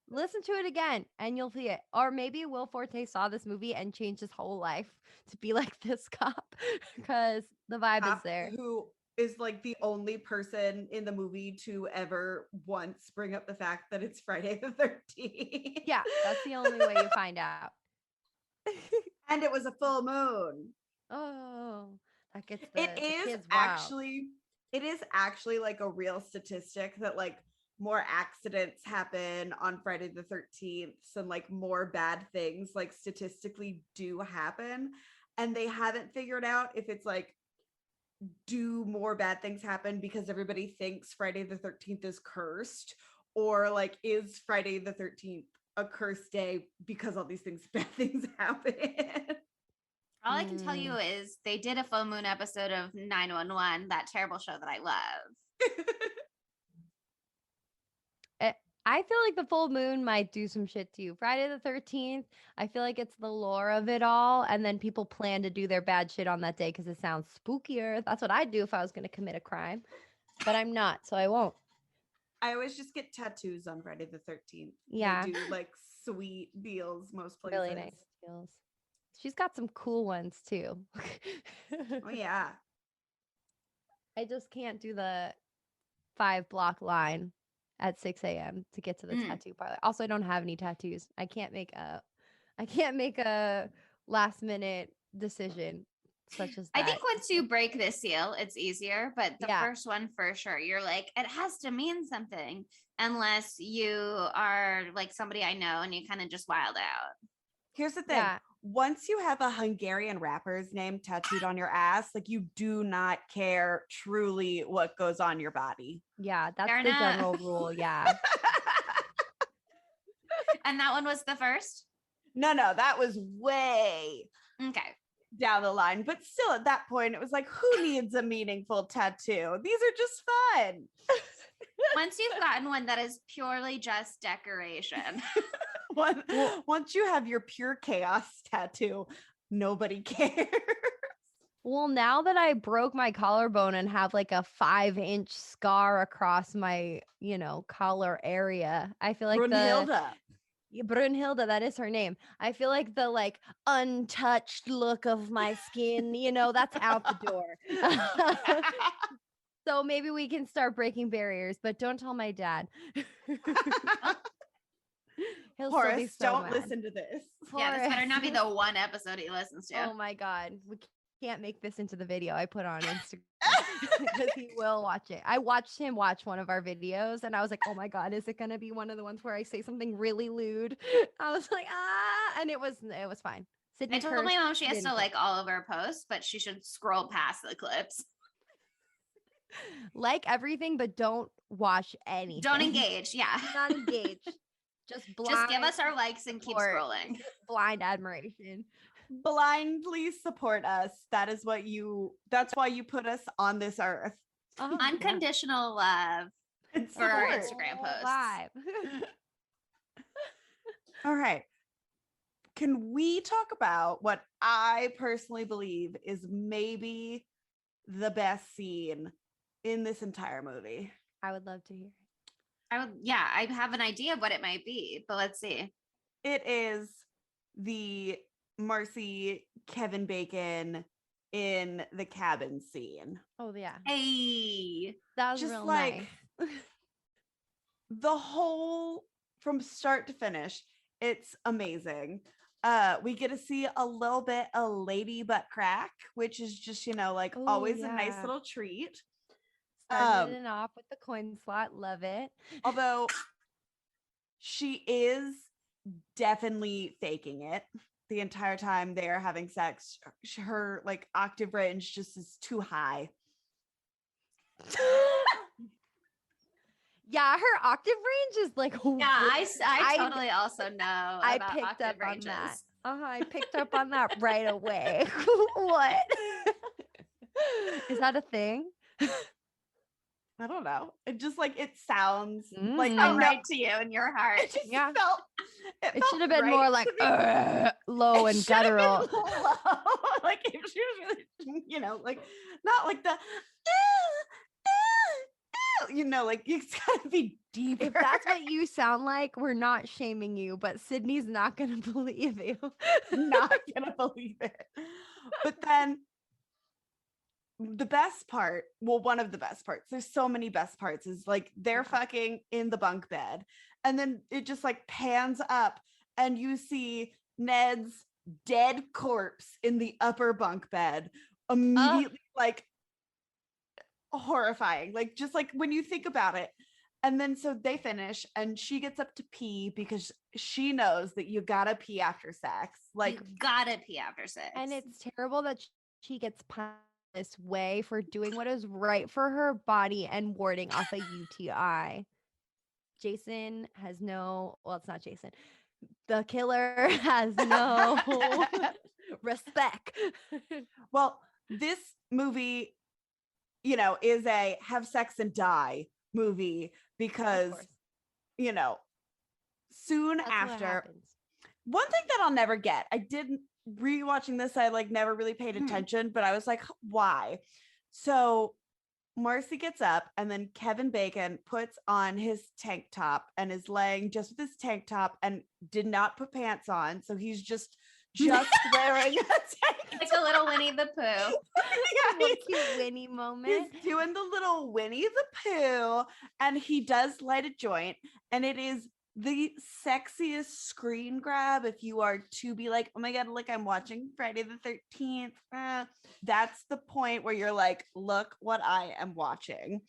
Listen to it again, and you'll see it. Or maybe Will Forte saw this movie and changed his whole life to be like this cop, because the vibe is there.
Who is like the only person in the movie to ever once bring up the fact that it's Friday the 13th.
Yeah, that's the only way you find out.
And it was a full moon.
Oh, that gets the
It is
kids wild.
actually like a real statistic that like more accidents happen on Friday the 13th and like more bad things like statistically do happen. And they haven't figured out if it's like, do more bad things happen because everybody thinks Friday the 13th is cursed, or like is Friday the 13th a cursed day because all these bad things happen?
All I can tell you is they did a full moon episode of 911, that terrible show that I love.
I feel like the full moon might do some shit to you. Friday the 13th, I feel like it's the lore of it all. And then people plan to do their bad shit on that day because it sounds spookier. That's what I'd do if I was going to commit a crime. But I'm not, so I won't.
I always just get tattoos on Friday the 13th.
Yeah.
They do like sweet deals most places.
Really nice deals. She's got some cool ones too.
Oh yeah.
I just can't do the 5-block line at 6 a.m. to get to the tattoo parlor. Also, I don't have any tattoos. I can't make a last minute decision such as that.
I think once you break the seal, it's easier. But the first one, for sure, you're like, it has to mean something, unless you are like somebody I know and you kind of just wild out.
Here's the thing. Yeah. Once you have a Hungarian rapper's name tattooed on your ass, like you do not care truly what goes on your body.
Yeah, that's the general rule. Yeah.
And that one was the first?
No, that was way down the line. But still, at that point, it was like, who needs a meaningful tattoo? These are just fun.
Once you've gotten one that is purely just decoration.
Once you have your pure chaos tattoo, nobody cares.
Well, now that I broke my collarbone and have like a 5-inch scar across my, collar area, I feel like Brunhilde, that is her name. I feel like the like untouched look of my skin, that's out the door. So maybe we can start breaking barriers, but don't tell my dad.
Horace, don't listen to this.
Yeah, this better not be the one episode he listens to.
Oh my God. We can't make this into the video I put on Instagram because he will watch it. I watched him watch one of our videos and I was like, oh my God, is it going to be one of the ones where I say something really lewd? I was like, and it was fine.
I told my mom she has to like all of our posts, but she should scroll past the clips.
Like everything, but don't watch anything.
Don't engage. Yeah.
Do not engage. Just
give us our likes and keep scrolling.
Blind admiration.
Blindly support us. That's why you put us on this earth.
Unconditional love for our Instagram posts.
Live.
All right. Can we talk about what I personally believe is maybe the best scene in this entire movie?
I would love to hear.
I have an idea of what it might be, but let's see.
It is the Marcy Kevin Bacon in the cabin scene.
Oh yeah,
Hey,
that was
Just
real
like
nice.
the whole from start to finish, it's amazing. We get to see a little bit of lady butt crack, which is just, like
Oh,
always a nice
yeah.
little treat.
Started it off with the coin slot. Love it.
Although she is definitely faking it the entire time they are having sex. Her like octave range just is too high.
Yeah, her octave range is like
yeah, I totally also know.
I
about
picked
octave
up
ranges.
on that. I picked up on that right away. What? Is that a thing?
I don't know. It just like it sounds like
Felt
I know
right to you in your heart.
it just
Yeah.
felt.
It should have been more like low and guttural.
Like if she was really, like not like the like it's gotta be deeper.
If that's what you sound like, we're not shaming you, but Sydney's not gonna believe you.
Not gonna believe it. But then the best part, well, one of the best parts, there's so many best parts, is like they're fucking in the bunk bed, and then it just like pans up and you see Ned's dead corpse in the upper bunk bed immediately, like horrifying, like just like when you think about it. And then so they finish and she gets up to pee because she knows that you gotta pee after sex. Like
you gotta pee after sex.
And it's terrible that she gets punished this way for doing what is right for her body and warding off a UTI. Jason has no, well, it's not Jason. The killer has no respect.
Well, this movie, is a have sex and die movie because, soon
That's what
after,
happens.
one thing that I'll never get, I didn't rewatching this, I like never really paid attention, but I was like, why? So Marcy gets up and then Kevin Bacon puts on his tank top and is laying just with his tank top and did not put pants on. So he's just wearing a tank
like a little Winnie the Pooh.
Yeah,
What a cute Winnie moment.
he's doing the little Winnie the Pooh, and he does light a joint, and it is the sexiest screen grab if you are to be like, oh my god, like I'm watching Friday the 13th. That's the point where you're like, look what I am watching.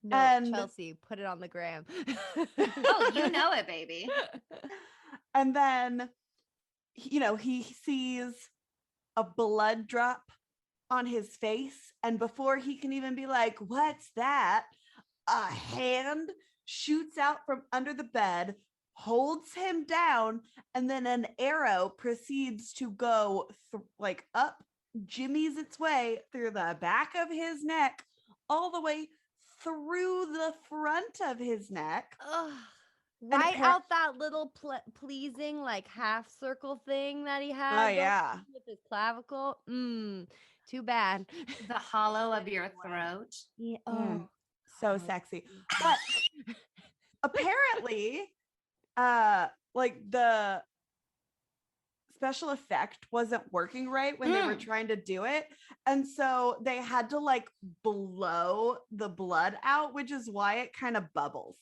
No,
and
Chelsea, put it on the gram.
Oh, you know it, baby.
And then he sees a blood drop on his face, and before he can even be like, what's that, a hand shoots out from under the bed, holds him down, and then an arrow proceeds to go like up, jimmies its way through the back of his neck all the way through the front of his neck.
Ugh. Right out that little pleasing like half circle thing that he had.
Oh yeah,
with his clavicle. Too bad.
The hollow of your throat.
Yeah.
So sexy. But apparently like the special effect wasn't working right when they were trying to do it, and so they had to like blow the blood out, which is why it kind of bubbles.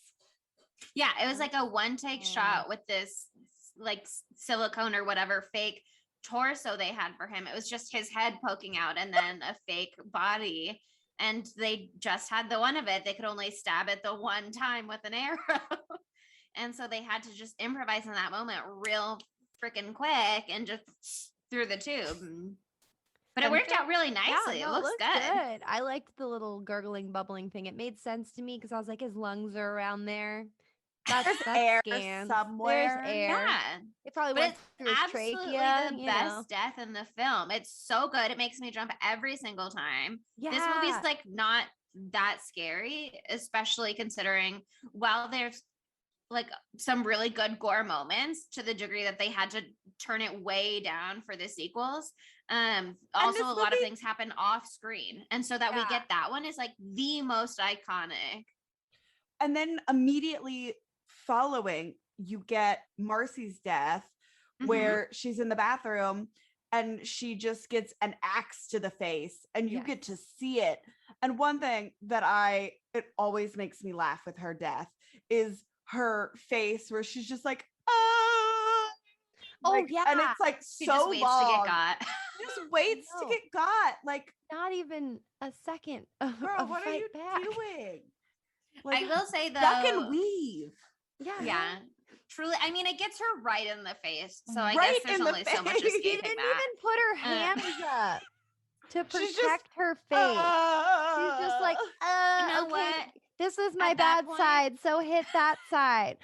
Yeah, it was like a one take shot with this like silicone or whatever fake torso they had for him. It was just his head poking out and then a fake body, and they just had the one of it. They could only stab it the one time with an arrow. And so they had to just improvise in that moment real freaking quick and just through the tube. But it worked out really nicely.
Yeah,
it looks good.
I liked the little gurgling, bubbling thing. It made sense to me because I was like, his lungs are around there. That's
air
scans.
somewhere.
There's air.
Yeah.
It probably
But
went
it's
through his
absolutely
trachea.
the best death in the film. It's so good. It makes me jump every single time.
Yeah.
This movie's like not that scary, especially considering while there's like some really good gore moments to the degree that they had to turn it way down for the sequels. Also a lot of things happen off screen. And so that we get that one is like the most iconic.
And then immediately following, you get Marcy's death, where she's in the bathroom and she just gets an axe to the face, and you get to see it. And one thing that it always makes me laugh with her death is her face, where she's just like, oh,
yeah.
And it's like
She
so
just waits
long.
to get got.
Just waits to get got. Like,
not even a second of
girl, what are
fight
you
back.
doing? Like,
I will say though,
duck and weave.
Yeah. Truly, I mean, it gets her right in the face. So I
Right
guess there's
in the
only so much
face.
She
escaping
didn't
that.
even put her hands up to
She's
protect her face. She's just like,
You know
okay,
what?
this is my
At that
bad
point-
side, so hit that side.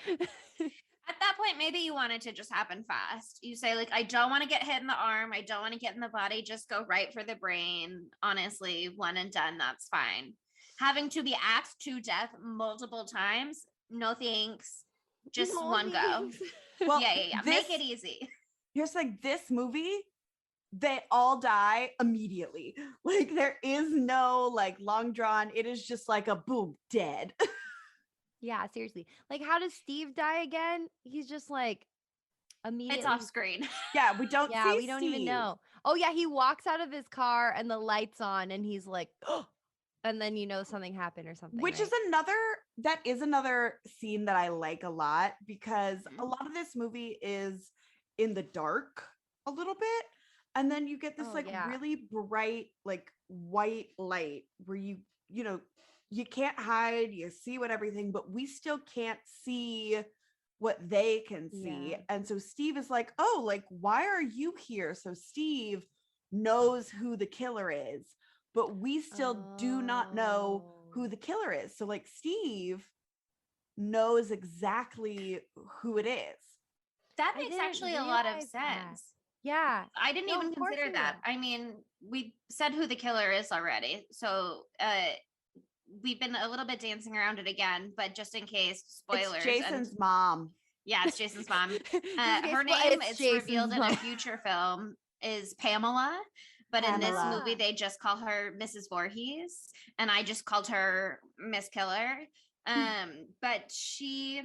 At that point, maybe you want it to just happen fast. You say, like, I don't want to get hit in the arm. I don't want to get in the body. Just go right for the brain. Honestly, one and done. That's fine. Having to be axed to death multiple times, no thanks. Just
No
one
thanks.
go.
Well,
Yeah. Make it easy.
Here's like this movie, they all die immediately. Like, there is no like long drawn. It is just like a boom, dead.
Yeah, seriously. Like, how does Steve die again? He's just like immediately.
It's off screen.
Yeah, we don't
Yeah,
see
we don't even
Steve.
know. Oh yeah, he walks out of his car and the lights on, and he's like, oh, and then something happened or something.
Which
right?
is another scene that I like a lot, because a lot of this movie is in the dark a little bit, and then you get this really bright like white light where you can't hide, you see what everything, but we still can't see what they can see.
Yeah.
And so Steve is like, oh, like, why are you here? So Steve knows who the killer is, but we still do not know who the killer is. So like, Steve knows exactly who it is.
That
I
makes
didn't
actually a lot of
realize that.
sense.
Yeah.
I didn't
No,
even
of course
consider
we
that.
will.
I mean, we said who the killer is already. So we've been a little bit dancing around it again, but just in case, spoilers.
It's Jason's mom.
Yeah, it's Jason's mom.
Just in
Her
case,
name,
it's
it's
Jason's
revealed in
mom.
a future film, is Pamela. But in this
Pamela.
movie, they just call her Mrs. Voorhees. And I just called her Miss Killer. But she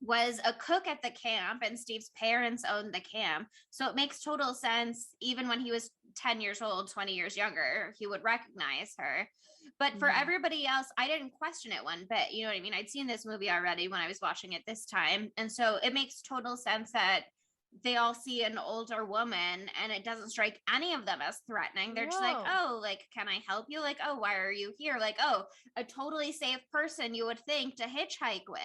was a cook at the camp, and Steve's parents owned the camp. So it makes total sense. Even when he was 10 years old, 20 years younger, he would recognize her. But for everybody else, I didn't question it one bit. You know what I mean? I'd seen this movie already when I was watching it this time. And so it makes total sense that they all see an older woman and it doesn't strike any of them as threatening. They're just like,
No.
oh, like, can I help you? Like, oh, why are you here? Like, oh, a totally safe person you would think to hitchhike with.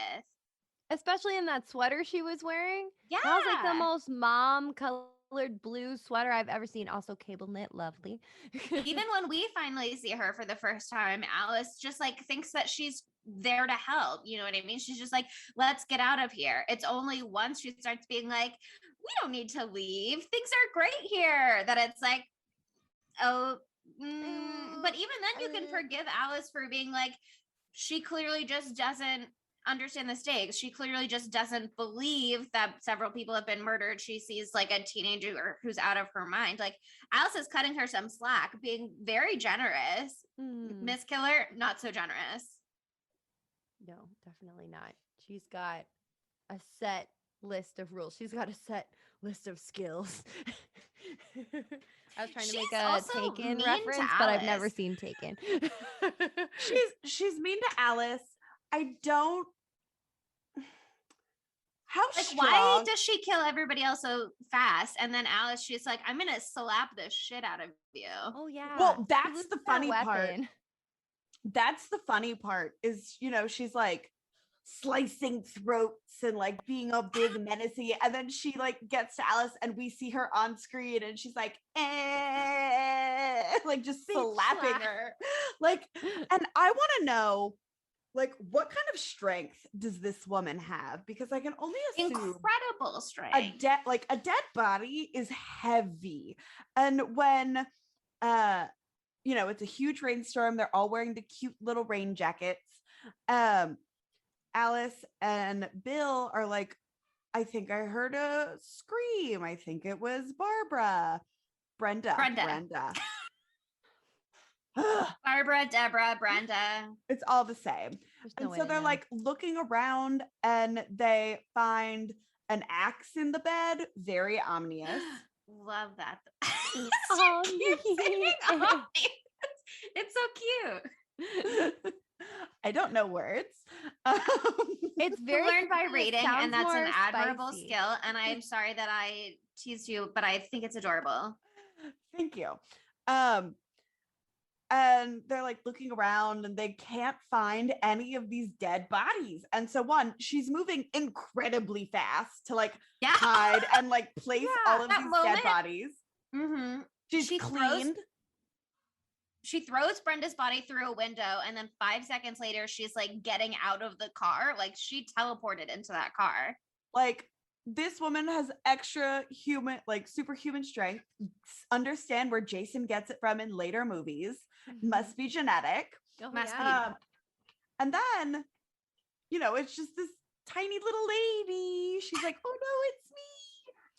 Especially in that sweater she was wearing.
Yeah.
That was like the most mom colored blue sweater I've ever seen. Also cable knit, lovely.
Even when we finally see her for the first time, Alice just like thinks that she's there to help. You know what I mean? She's just like, let's get out of here. It's only once she starts being like, we don't need to leave. Things are great here. That it's like, oh, but even then you can forgive Alice for being like, she clearly just doesn't understand the stakes. She clearly just doesn't believe that several people have been murdered. She sees like a teenager who's out of her mind. Like, Alice is cutting her some slack, being very generous. Miss Killer, not so generous.
No, definitely not. She's got a set list of rules. She's got a set list of skills. I was trying to
She's
make a
also
Taken
mean to
reference, but I've never
Alice.
seen Taken.
She's mean to Alice. I don't. How
Like,
strong?
why does she kill everybody else so fast? And then Alice, she's like, I'm gonna slap the shit out of you.
Oh yeah.
Well,
She
that's
loses
the
that
funny part.
weapon.
That's the funny part is, she's like slicing throats and like being a big menacing, and then she like gets to Alice and we see her on screen and she's like, like just
Bitch
slapping
slap.
her. Like, and I want to know, like, what kind of strength does this woman have? Because I can only assume
Incredible strength.
a dead body is heavy. And when it's a huge rainstorm, they're all wearing the cute little rain jackets. Alice and Bill are like, I think I heard a scream. I think it was Brenda.
Barbara, Deborah, Brenda.
It's all the same.
There's
And
no way
so
to
they're
know.
like looking around and they find an axe in the bed, very ominous.
Love that.
Oh,
Keep saying
yeah.
obvious. It's so cute.
I don't know words. Um,
It's very
Learned by
funny. It
reading,
sounds
and that's an
more
admirable
spicy.
skill. And I'm sorry that I teased you, but I think it's adorable.
Thank you. Um, and they're like looking around and they can't find any of these dead bodies. And so she's moving incredibly fast to like
Yeah.
hide and like place
Yeah,
all of
that
these
moment.
dead bodies.
Mm-hmm.
She's
She
cleaned.
She throws Brenda's body through a window, and then 5 seconds later, she's like getting out of the car. Like she teleported into that car.
Like this woman has extra human, like superhuman strength. Understand where Jason gets it from in later movies. Must be genetic.
Oh,
Must
yeah.
And then, it's just this tiny little lady. She's like, "Oh no, it's me!"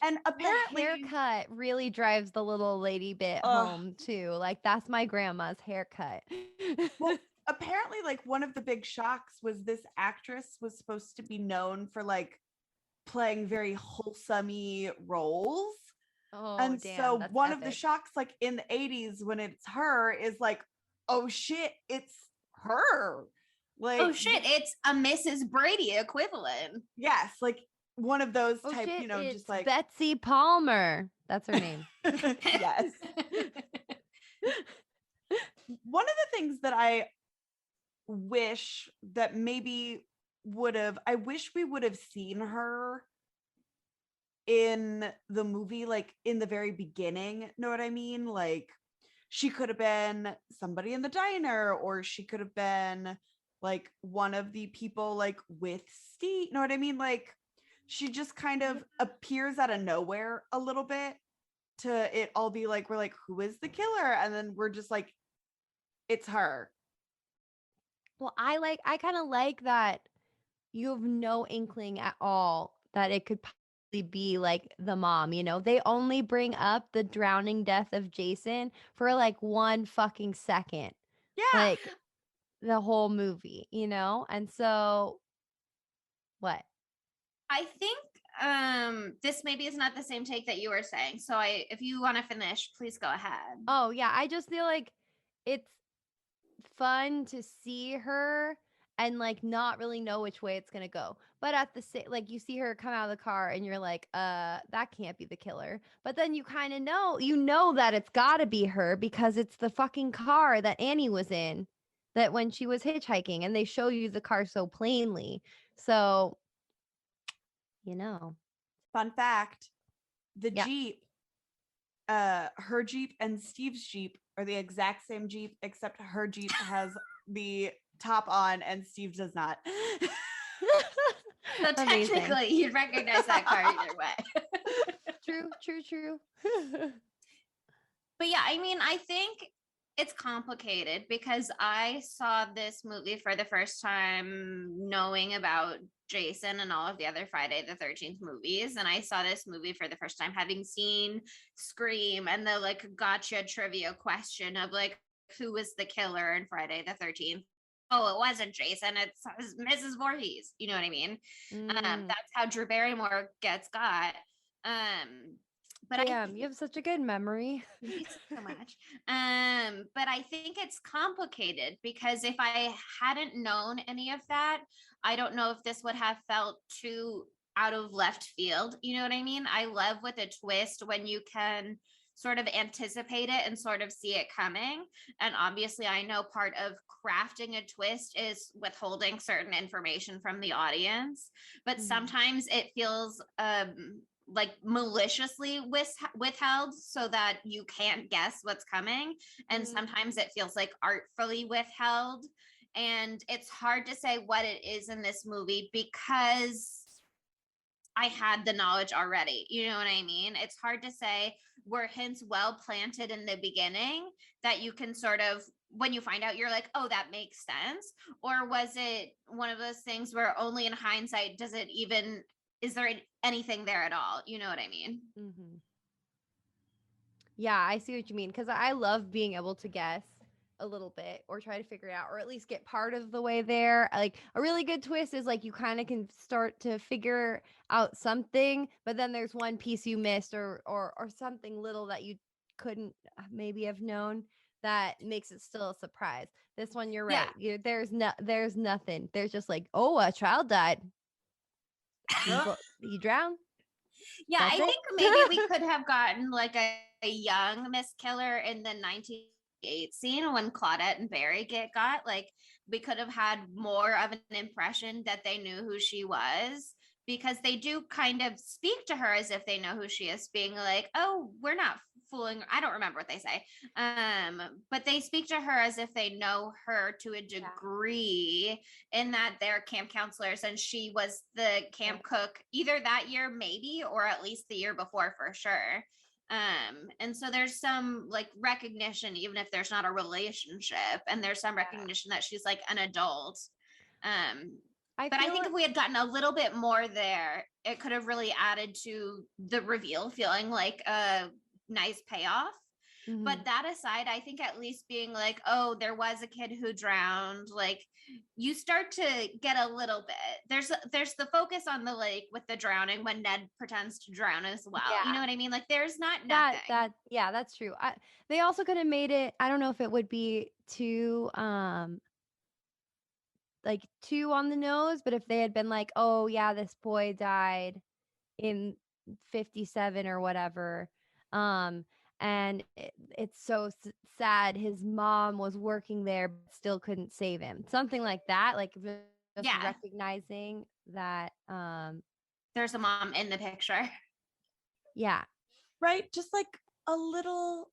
And apparently,
the haircut really drives the little lady bit home too. Like that's my grandma's haircut.
well, apparently, like one of the big shocks was this actress was supposed to be known for like playing very wholesome roles.
Oh,
And
damn,
so
that's
one of the
epic.
shocks, like in the 80s, when it's her, is like, oh shit, it's her. Like,
Oh shit, it's a Mrs. Brady equivalent.
yes, like one of those
Oh
type,
shit,
just
it's
like
Betsy Palmer. That's her name.
yes. One of the things that I wish that maybe I wish we would have seen her in the movie, like in the very beginning. Know what I mean? Like she could have been somebody in the diner, or she could have been like one of the people like with Steve. Know what I mean? Like she just kind of appears out of nowhere a little bit to it all be like, we're like, who is the killer? And then we're just like, it's her.
Well, I kind of like that you have no inkling at all that it could possibly be like the mom, They only bring up the drowning death of Jason for like 1 fucking second.
Yeah.
Like the whole movie, And so what?
I think this maybe is not the same take that you were saying. So if you want to finish, please go ahead.
Oh, yeah, I just feel like it's fun to see her and like not really know which way it's gonna go. But at the same, like you see her come out of the car and you're like, that can't be the killer. But then you kind of know that it's gotta be her because it's the fucking car that Annie was in that when she was hitchhiking, and they show you the car so plainly. So,
Fun fact, the
Yeah.
Jeep, her Jeep and Steve's Jeep are the exact same Jeep, except her Jeep has the top on and Steve does not.
So
Amazing.
technically, you'd recognize that car either way.
True.
But yeah, I mean, I think it's complicated because I saw this movie for the first time knowing about Jason and all of the other Friday the 13th movies. And I saw this movie for the first time having seen Scream and the like gotcha trivia question of like, who was the killer in Friday the 13th? Oh, it wasn't Jason. It's Mrs. Voorhees. You know what I mean? That's how Drew Barrymore gets got. But
Damn, you have such a good memory.
Thank you so much. But I think it's complicated because if I hadn't known any of that, I don't know if this would have felt too out of left field. You know what I mean? I love with a twist when you can sort of anticipate it and sort of see it coming. And obviously, I know part of crafting a twist is withholding certain information from the audience, but sometimes it feels like maliciously withheld so that you can't guess what's coming. And sometimes it feels like artfully withheld. And it's hard to say what it is in this movie because I had the knowledge already. You know what I mean? It's hard to say were hints well planted in the beginning that you can sort of, when you find out, you're like, oh, that makes sense. Or was it one of those things where only in hindsight is there anything there at all? You know what I mean?
Yeah, I see what you mean. Because I love being able to guess. a little bit or try to figure it out, or at least get part of the way there. Like a really good twist is like you kind of can start to figure out something, but then there's one piece you missed or something little that you couldn't maybe have known that makes it still a surprise. This one, you're right. There's nothing. There's just like, oh, a child died. You drowned.
Yeah,
That's
I
it.
think maybe we could have gotten like a young Miss Killer in the 1998 scene when Claudette and Barry got. Like, we could have had more of an impression that they knew who she was, because they do kind of speak to her as if they know who she is, being like, oh, we're not fooling. I don't remember what they say. But they speak to her as if they know her to a degree, in that they're camp counselors and she was the camp cook either that year, maybe, or at least the year before for sure. And so there's some like recognition, even if there's not a relationship, and there's some recognition that she's like an adult. But I think if we had gotten a little bit more there, it could have really added to the reveal feeling like a nice payoff.
Mhm.
But that aside, I think at least being like, oh, there was a kid who drowned, like you start to get a little bit. There's the focus on the lake with the drowning when Ned pretends to drown as well.
Yeah.
You know what I mean? Like there's not nothing.
That's true. They also could have made it, I don't know if it would be too like too on the nose, but if they had been like, oh yeah, this boy died in 57 or whatever, and it's so sad his mom was working there but still couldn't save him, something like that, like just recognizing that
there's a mom in the picture.
Yeah,
right, just like a little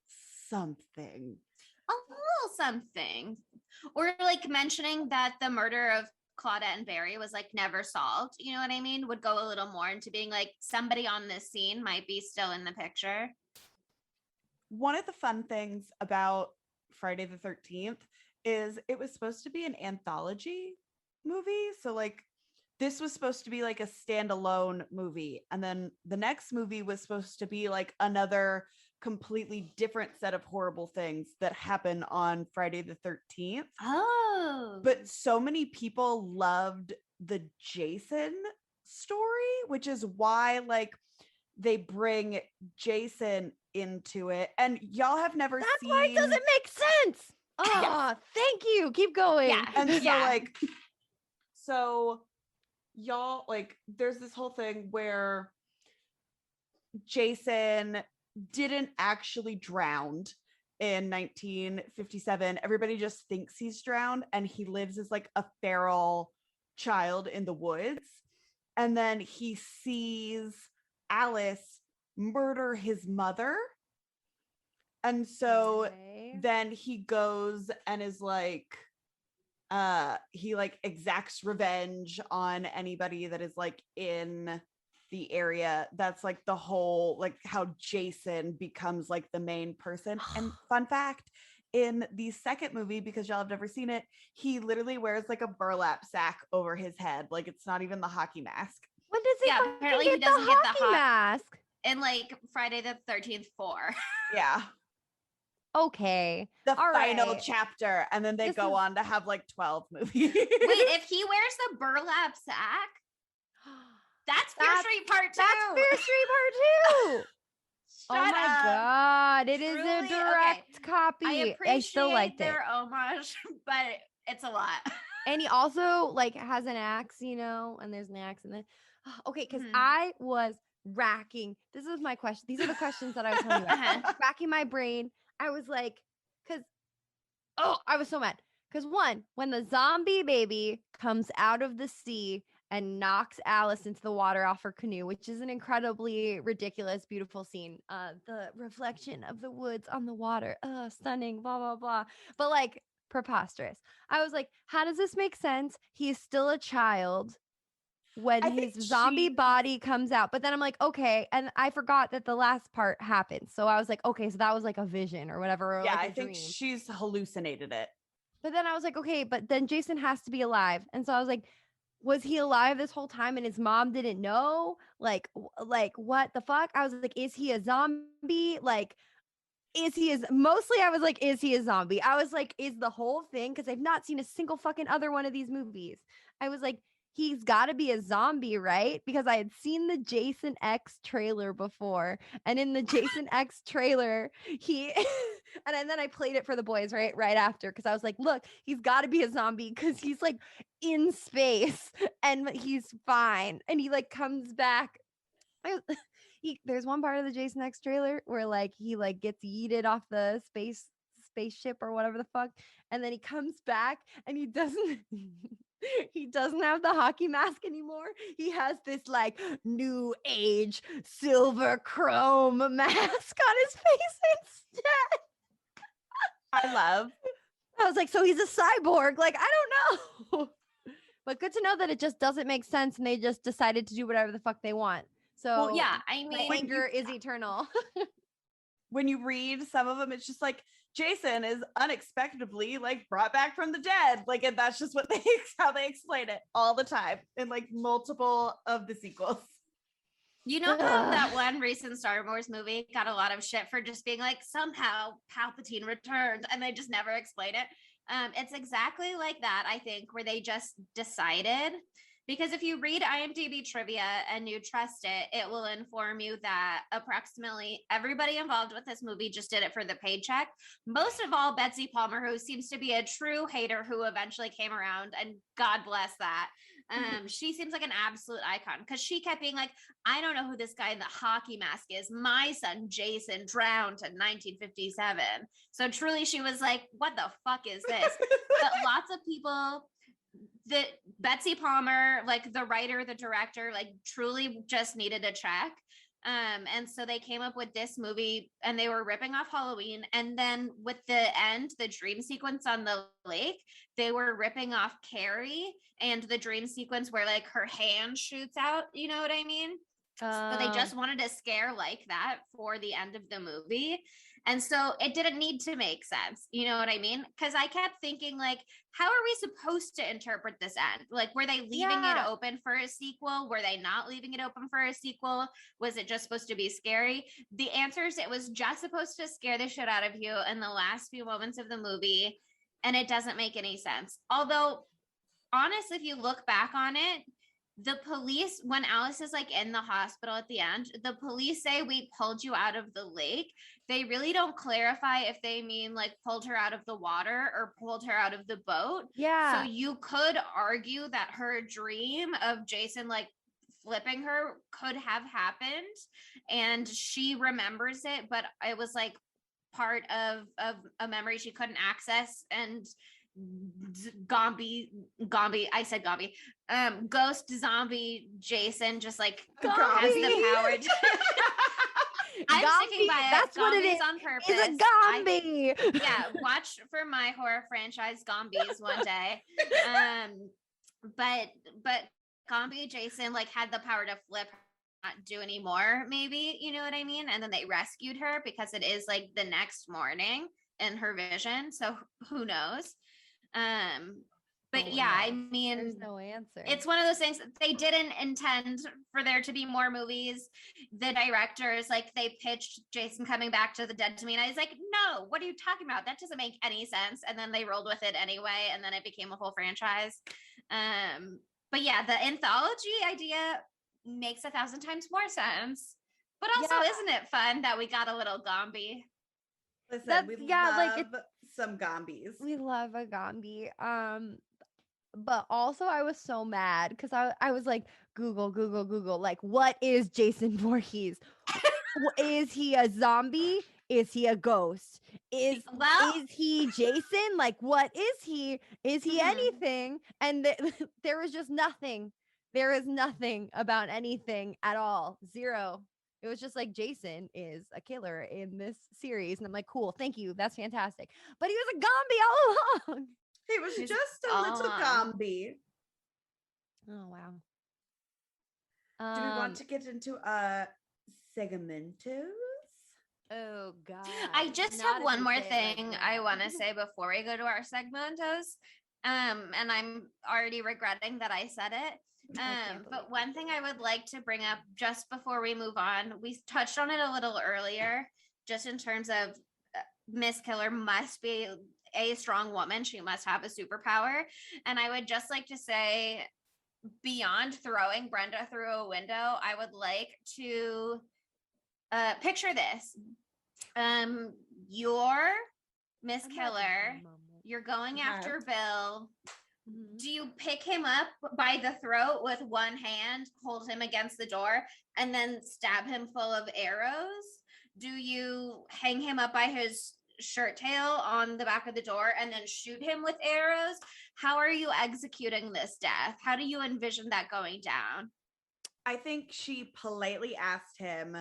something,
or like mentioning that the murder of Claudette and Barry was like never solved, you know what I mean, would go a little more into being like somebody on this scene might be still in the picture.
One of the fun things about Friday the 13th is it was supposed to be an anthology movie. So like this was supposed to be like a standalone movie. And then the next movie was supposed to be like another completely different set of horrible things that happen on Friday the 13th.
Oh.
But so many people loved the Jason story, which is why like they bring Jason into it. And y'all have never
that's
seen.
why it doesn't make sense. Oh, thank you. Keep going.
Yeah.
And so like, so y'all like, there's this whole thing where Jason didn't actually drown in 1957. Everybody just thinks he's drowned, and he lives as like a feral child in the woods. And then he sees Alice murder his mother. And so then he goes and is like, he like exacts revenge on anybody that is like in the area. That's like the whole, like how Jason becomes like the main person. And fun fact, in the second movie, because y'all have never seen it, he literally wears like a burlap sack over his head. Like it's not even the hockey mask.
When does he
apparently
get
he doesn't
the
get the
hockey mask?
In like Friday the 13th 4.
Yeah.
Okay.
The
all
final
right.
chapter. And then they go on to have like 12 movies.
Wait, if he wears the burlap sack, that's Fear Street Part 2.
That's Fear Street Part 2. Oh my God. It is a direct copy.
I appreciate
I still liked
their homage, but it's a lot.
And he also like has an axe, you know, and there's an axe and then okay, because I was racking. This is my question. These are the questions that I was telling you about. Racking my brain. I was like, I was so mad. Because one, when the zombie baby comes out of the sea and knocks Alice into the water off her canoe, which is an incredibly ridiculous, beautiful scene. The reflection of the woods on the water. Stunning, blah, blah, blah. But like preposterous. I was like, how does this make sense? He is still a child when his zombie body comes out. But then I'm like, okay. And I forgot that the last part happened. So I was like, okay, so that was like a vision or whatever. Or
yeah,
like
I think
dream.
she's hallucinated it.
But then I was like, okay, but then Jason has to be alive. And so I was like, was he alive this whole time and his mom didn't know? Like what the fuck? I was like, is he a zombie? Like, is he mostly I was like, is he a zombie? I was like, is the whole thing, because I've not seen a single fucking other one of these movies. I was like, he's got to be a zombie, right? Because I had seen the Jason X trailer before. And in the Jason X trailer, he and then I played it for the boys right after, because I was like, look, he's got to be a zombie because he's like in space and he's fine. And he like comes back. There's one part of the Jason X trailer where like he like gets yeeted off the spaceship or whatever the fuck, and then he comes back and he doesn't he doesn't have the hockey mask anymore. He has this like new age silver chrome mask on his face instead. I was like, so he's a cyborg. Like, I don't know. But good to know that it just doesn't make sense and they just decided to do whatever the fuck they want. So
Well, yeah, I
my
mean,
anger is eternal.
When you read some of them, it's just like Jason is unexpectedly like brought back from the dead. Like, and that's just what how they explain it all the time in like multiple of the sequels.
you know how that one recent Star Wars movie got a lot of shit for just being like, somehow Palpatine returned, and they just never explain it. It's exactly like that, I think, where they just decided. Because if you read IMDb trivia and you trust it, it will inform you that approximately everybody involved with this movie just did it for the paycheck. Most of all, Betsy Palmer, who seems to be a true hater who eventually came around, and God bless that. She seems like an absolute icon because she kept being like, I don't know who this guy in the hockey mask is. My son, Jason, drowned in 1957. So truly, she was like, what the fuck is this? But lots of people... that Betsy Palmer, like the writer, the director, like truly just needed a check. And so they came up with this movie and they were ripping off Halloween. And then with the end, the dream sequence on the lake, they were ripping off Carrie and the dream sequence where like her hand shoots out. You know what I mean? So they just wanted a scare like that for the end of the movie. And so it didn't need to make sense. You know what I mean? Because I kept thinking, like, how are we supposed to interpret this end? Like, were they leaving it open for a sequel? Were they not leaving it open for a sequel? Was it just supposed to be scary? The answer is it was just supposed to scare the shit out of you in the last few moments of the movie. And it doesn't make any sense. Although, honestly, if you look back on it, the police, when Alice is like in the hospital at the end, the police say we pulled you out of the lake. They really don't clarify if they mean like pulled her out of the water or pulled her out of the boat.
Yeah.
So you could argue that her dream of Jason like flipping her could have happened and she remembers it, but it was like part of a memory she couldn't access. And I said Gombi, ghost zombie Jason just like has the power to I'm sticking by it.
That's what it is.
On purpose.
It's a Gombi.
Yeah, watch for my horror franchise Gombies one day. But Gombi Jason like had the power to flip, not do anymore, maybe, you know what I mean? And then they rescued her because it is like the next morning in her vision. So who knows? But yeah, I mean,
there's no answer.
It's one of those things that they didn't intend for there to be more movies. The directors, like, they pitched Jason coming back to the dead to me, and I was like, no, what are you talking about? That doesn't make any sense. And then they rolled with it anyway, and then it became a whole franchise. But yeah, the anthology idea makes 1,000 times more sense. But also, isn't it fun that we got a little Gombi?
Listen, we love some Gombies.
We love a Gombi. But also I was so mad because I was like, Google, like, what is Jason Voorhees? Is he a zombie? Is he a ghost? Is he Jason? Like, what is he? Is he anything? And there was just nothing. There is nothing about anything at all. Zero. It was just like, Jason is a killer in this series. And I'm like, cool, thank you. That's fantastic. But he was a Gombi all along.
He was just a little Gombi.
Oh, wow.
Do we want to get into segmentos?
Oh, God.
I just have one more thing I want to say before we go to our segmentos. And I'm already regretting that I said it. But one thing I would like to bring up just before we move on, we touched on it a little earlier, just in terms of Miss Killer must be a strong woman. She must have a superpower. And I would just like to say, beyond throwing Brenda through a window, I would like to picture this. You're Miss Killer. You're going after Bill. Do you pick him up by the throat with one hand, hold him against the door, and then stab him full of arrows? Do you hang him up by his shirt tail on the back of the door and then shoot him with arrows? How are you executing this death? How do you envision that going down?
I think she politely asked him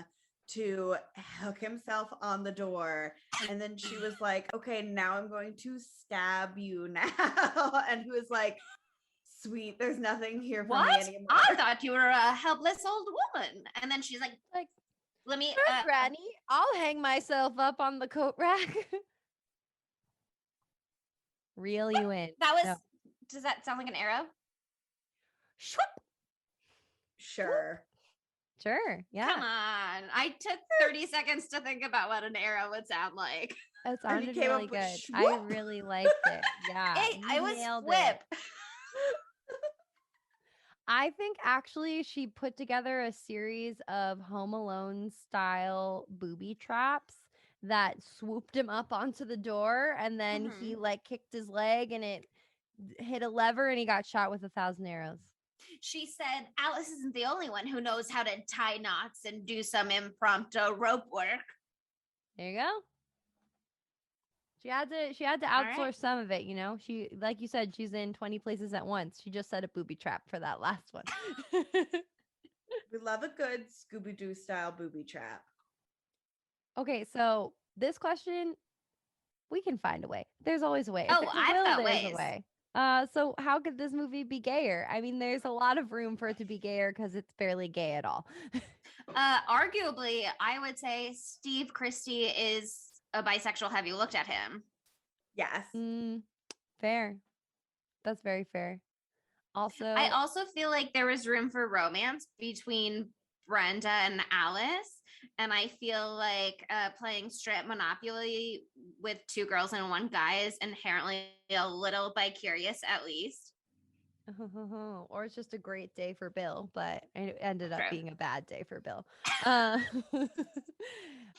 to hook himself on the door, and then she was like, okay, now I'm going to stab you now. And he was like, sweet, there's nothing here for me anymore.
I thought you were a helpless old woman. And then she's like let me
Granny, I'll hang myself up on the coat rack. Reel you in.
That was Does that sound like an arrow?
Sure.
Sure. Yeah.
Come on. I took 30 seconds to think about what an arrow would sound like.
That sounded
came
really
up with
good. I
swoop.
really liked it. Yeah.
I was
nailed it.
whip.
I think actually she put together a series of Home Alone style booby traps that swooped him up onto the door, and then he like kicked his leg and it hit a lever and he got shot with 1,000 arrows.
She said Alice isn't the only one who knows how to tie knots and do some impromptu rope work.
There you go. She had to outsource some of it, you know. She, like you said, she's in 20 places at once. She just set a booby trap for that last one.
We love a good Scooby-Doo style booby trap.
Okay, so this question, we can find a way. There's always a way.
Oh, I've got
there's
ways.
a way. So how could this movie be gayer? I mean, there's a lot of room for it to be gayer because it's barely gay at all.
Arguably, I would say Steve Christy is a bisexual. Have you looked at him?
Yes.
Fair. That's very fair. Also,
I also feel like there was room for romance between Brenda and Alice. And I feel like playing strip Monopoly with two girls and one guy is inherently a little bi-curious, at least.
Or it's just a great day for Bill, but it ended up being a bad day for Bill.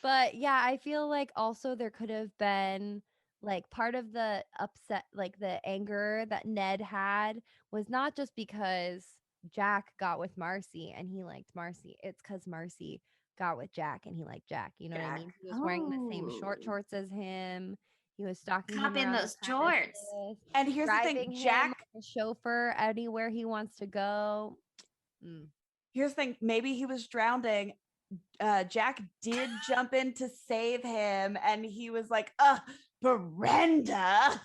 But yeah, I feel like also there could have been like part of the upset, like the anger that Ned had was not just because Jack got with Marcy and he liked Marcy. It's because Marcy got with Jack and he liked Jack. You know what I mean? He was wearing the same short shorts as him. He was stalking him
Cop in
around
those
the
jorts.
premises,
And here's the
driving
thing,
him
Jack.
like a chauffeur anywhere he wants to go.
Here's the thing, maybe he was drowning. Jack did jump in to save him, and he was like, Brenda.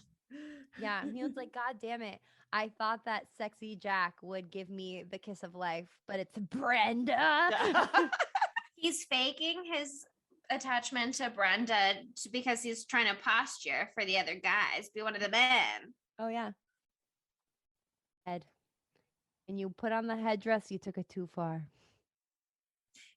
Yeah, and he was like, God damn it. I thought that sexy Jack would give me the kiss of life, but it's Brenda.
He's faking his attachment to Brenda because he's trying to posture for the other guys, be one of the men.
Oh, yeah. Head. And you put on the headdress, you took it too far.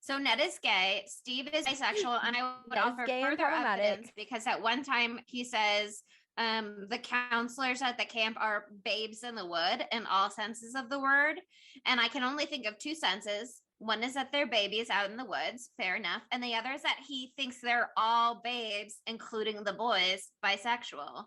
So Ned is gay, Steve is bisexual, and I would offer further evidence because at one time he says the counselors at the camp are babes in the wood in all senses of the word. And I can only think of two senses. One is that they're babies out in the woods, fair enough. And the other is that he thinks they're all babes, including the boys, bisexual.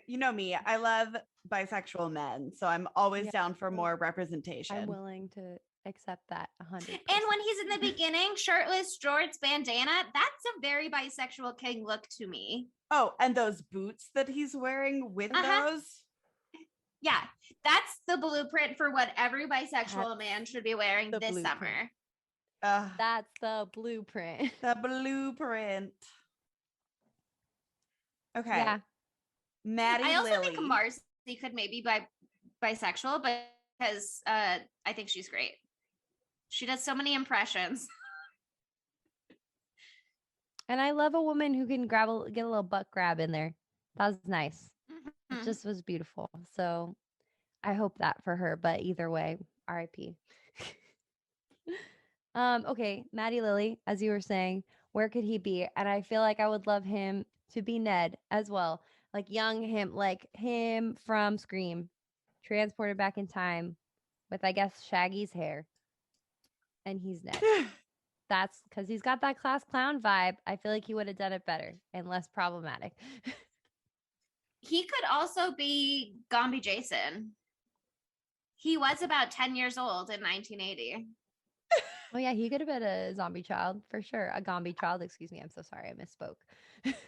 You know me, I love bisexual men, so I'm always down for more representation.
I'm willing to accept that 100%.
And when he's in the beginning, shirtless, jorts, bandana, that's a very bisexual king look to me.
Oh, and those boots that he's wearing with those?
Yeah, that's the blueprint for what every bisexual man should be wearing this summer.
That's the blueprint.
The blueprint. Okay.
Yeah.
Maddie
I also
Lily.
think Marcy could maybe be bisexual, but because I think she's great. She does so many impressions.
And I love a woman who can get a little butt grab in there. That was nice. It just was beautiful. So I hope that for her. But either way, RIP. Okay, Maddie Lily, as you were saying, where could he be? And I feel like I would love him to be Ned as well. Like young him, like him from Scream, transported back in time with, I guess, Shaggy's hair. And he's Ned. That's because he's got that class clown vibe. I feel like he would have done it better and less problematic.
He could also be Gomby Jason. He was about 10 years old in 1980.
Oh yeah, he could have been a zombie child for sure. A Gomby child, excuse me. I'm so sorry, I misspoke.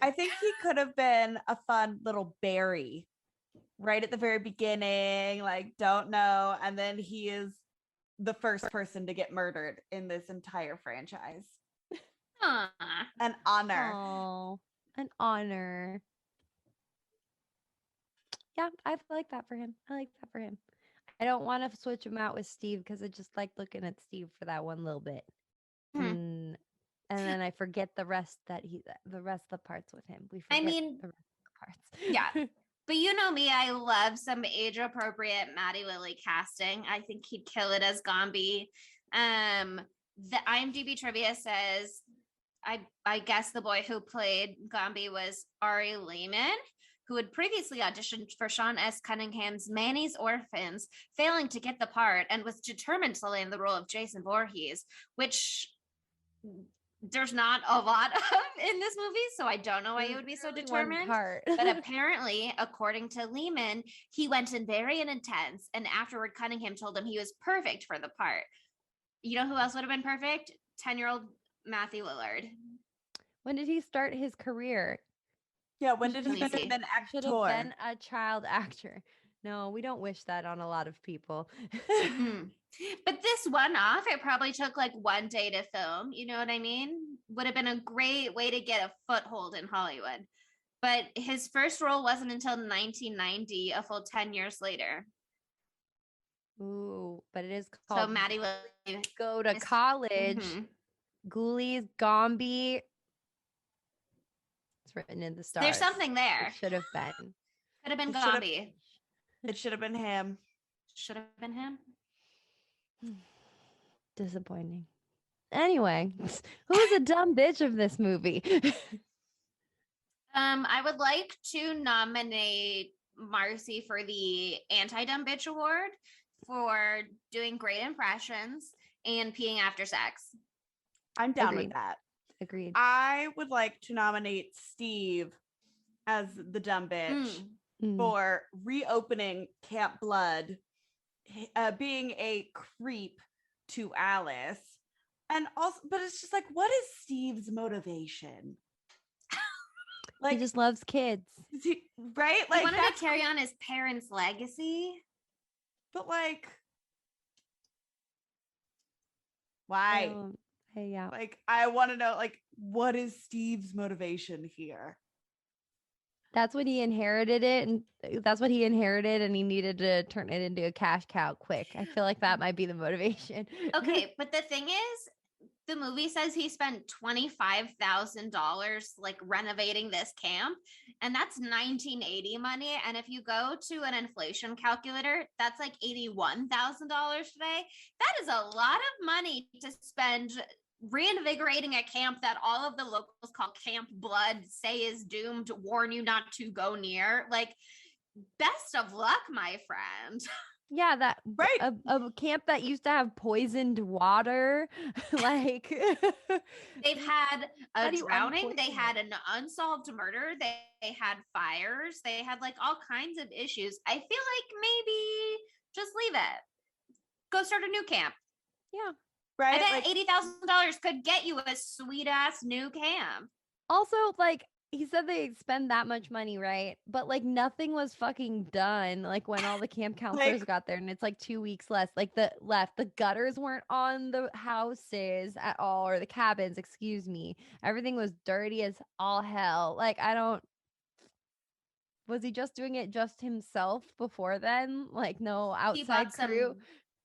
I think he could have been a fun little Barry right at the very beginning, like, don't know. And then he is the first person to get murdered in this entire franchise.
Huh.
An honor.
Oh, an honor. Yeah, I like that for him. I like that for him. I don't want to switch him out with Steve because I just like looking at Steve for that one little bit. And then I forget the rest of the parts with him. We forget the rest of the parts.
Yeah. But you know me, I love some age-appropriate Maddie Lily casting. I think he'd kill it as Gomby. The IMDb trivia says, I guess the boy who played Gomby was Ari Lehman, who had previously auditioned for Sean S. Cunningham's Manny's Orphans, failing to get the part, and was determined to land the role of Jason Voorhees, which there's not a lot of in this movie, so I don't know why he would be so determined. But apparently, according to Lehman, he went in very intense, and afterward Cunningham told him he was perfect for the part. You know who else would have been perfect? 10-year-old Matthew Lillard.
When did he start his career?
Yeah, when did he
Let me
become
see.
an
Should have
actor?
been a child actor. No, we don't wish that on a lot of people.
But this one off, it probably took like one day to film. You know what I mean? Would have been a great way to get a foothold in Hollywood. But his first role wasn't until 1990, a full 10 years later.
Ooh, but it is called
So Maddie Lily.
Go to College. Ghoulies, Gomby. It's written in the stars.
There's something there.
It should have been.
Could have been
It should have-
Gomby.
It should have been him.
Should have been him.
Disappointing. Anyway, who's a dumb bitch of this movie?
I would like to nominate Marcy for the Anti-Dumb Bitch Award for doing great impressions and peeing after sex.
I'm down
Agreed.
with that.
Agreed.
I would like to nominate Steve as the dumb bitch
Mm.
for reopening Camp Blood, being a creep to Alice. And also, but it's just like, what is Steve's motivation?
He just loves kids.
Right?
Like,
Like,
he wanted
that's
to carry on his parents' legacy.
but like, why?
Hey, yeah.
Like, I want to know, like, what is Steve's motivation here?
That's what he inherited it, and that's what he inherited, and he needed to turn it into a cash cow quick. I feel like that might be the motivation.
Okay, but the thing is, the movie says he spent $25,000 like renovating this camp, and that's 1980 money. And if you go to an inflation calculator, that's like $81,000 today. That is a lot of money to spend reinvigorating a camp that all of the locals call Camp Blood, say is doomed, warn you not to go near. Like, best of luck, my friend.
Yeah, that
Right.
a camp that used to have poisoned water, like
They've had
How
a
do you
drowning, they
unpoison
had an unsolved murder, they had fires, they had like all kinds of issues. I feel like maybe just leave it. Go start a new camp.
yeah.
I
Right?
bet $80,000 could get you a sweet ass new camp.
Also, like he said they spend that much money, right? But like nothing was fucking done. Like when all the camp counselors got there, and it's like 2 weeks left. Like the gutters weren't on the houses at all, or the cabins. Excuse me. Everything was dirty as all hell. Like I don't. Was he just doing it just himself before then? Like no
He
outside
bought some
crew.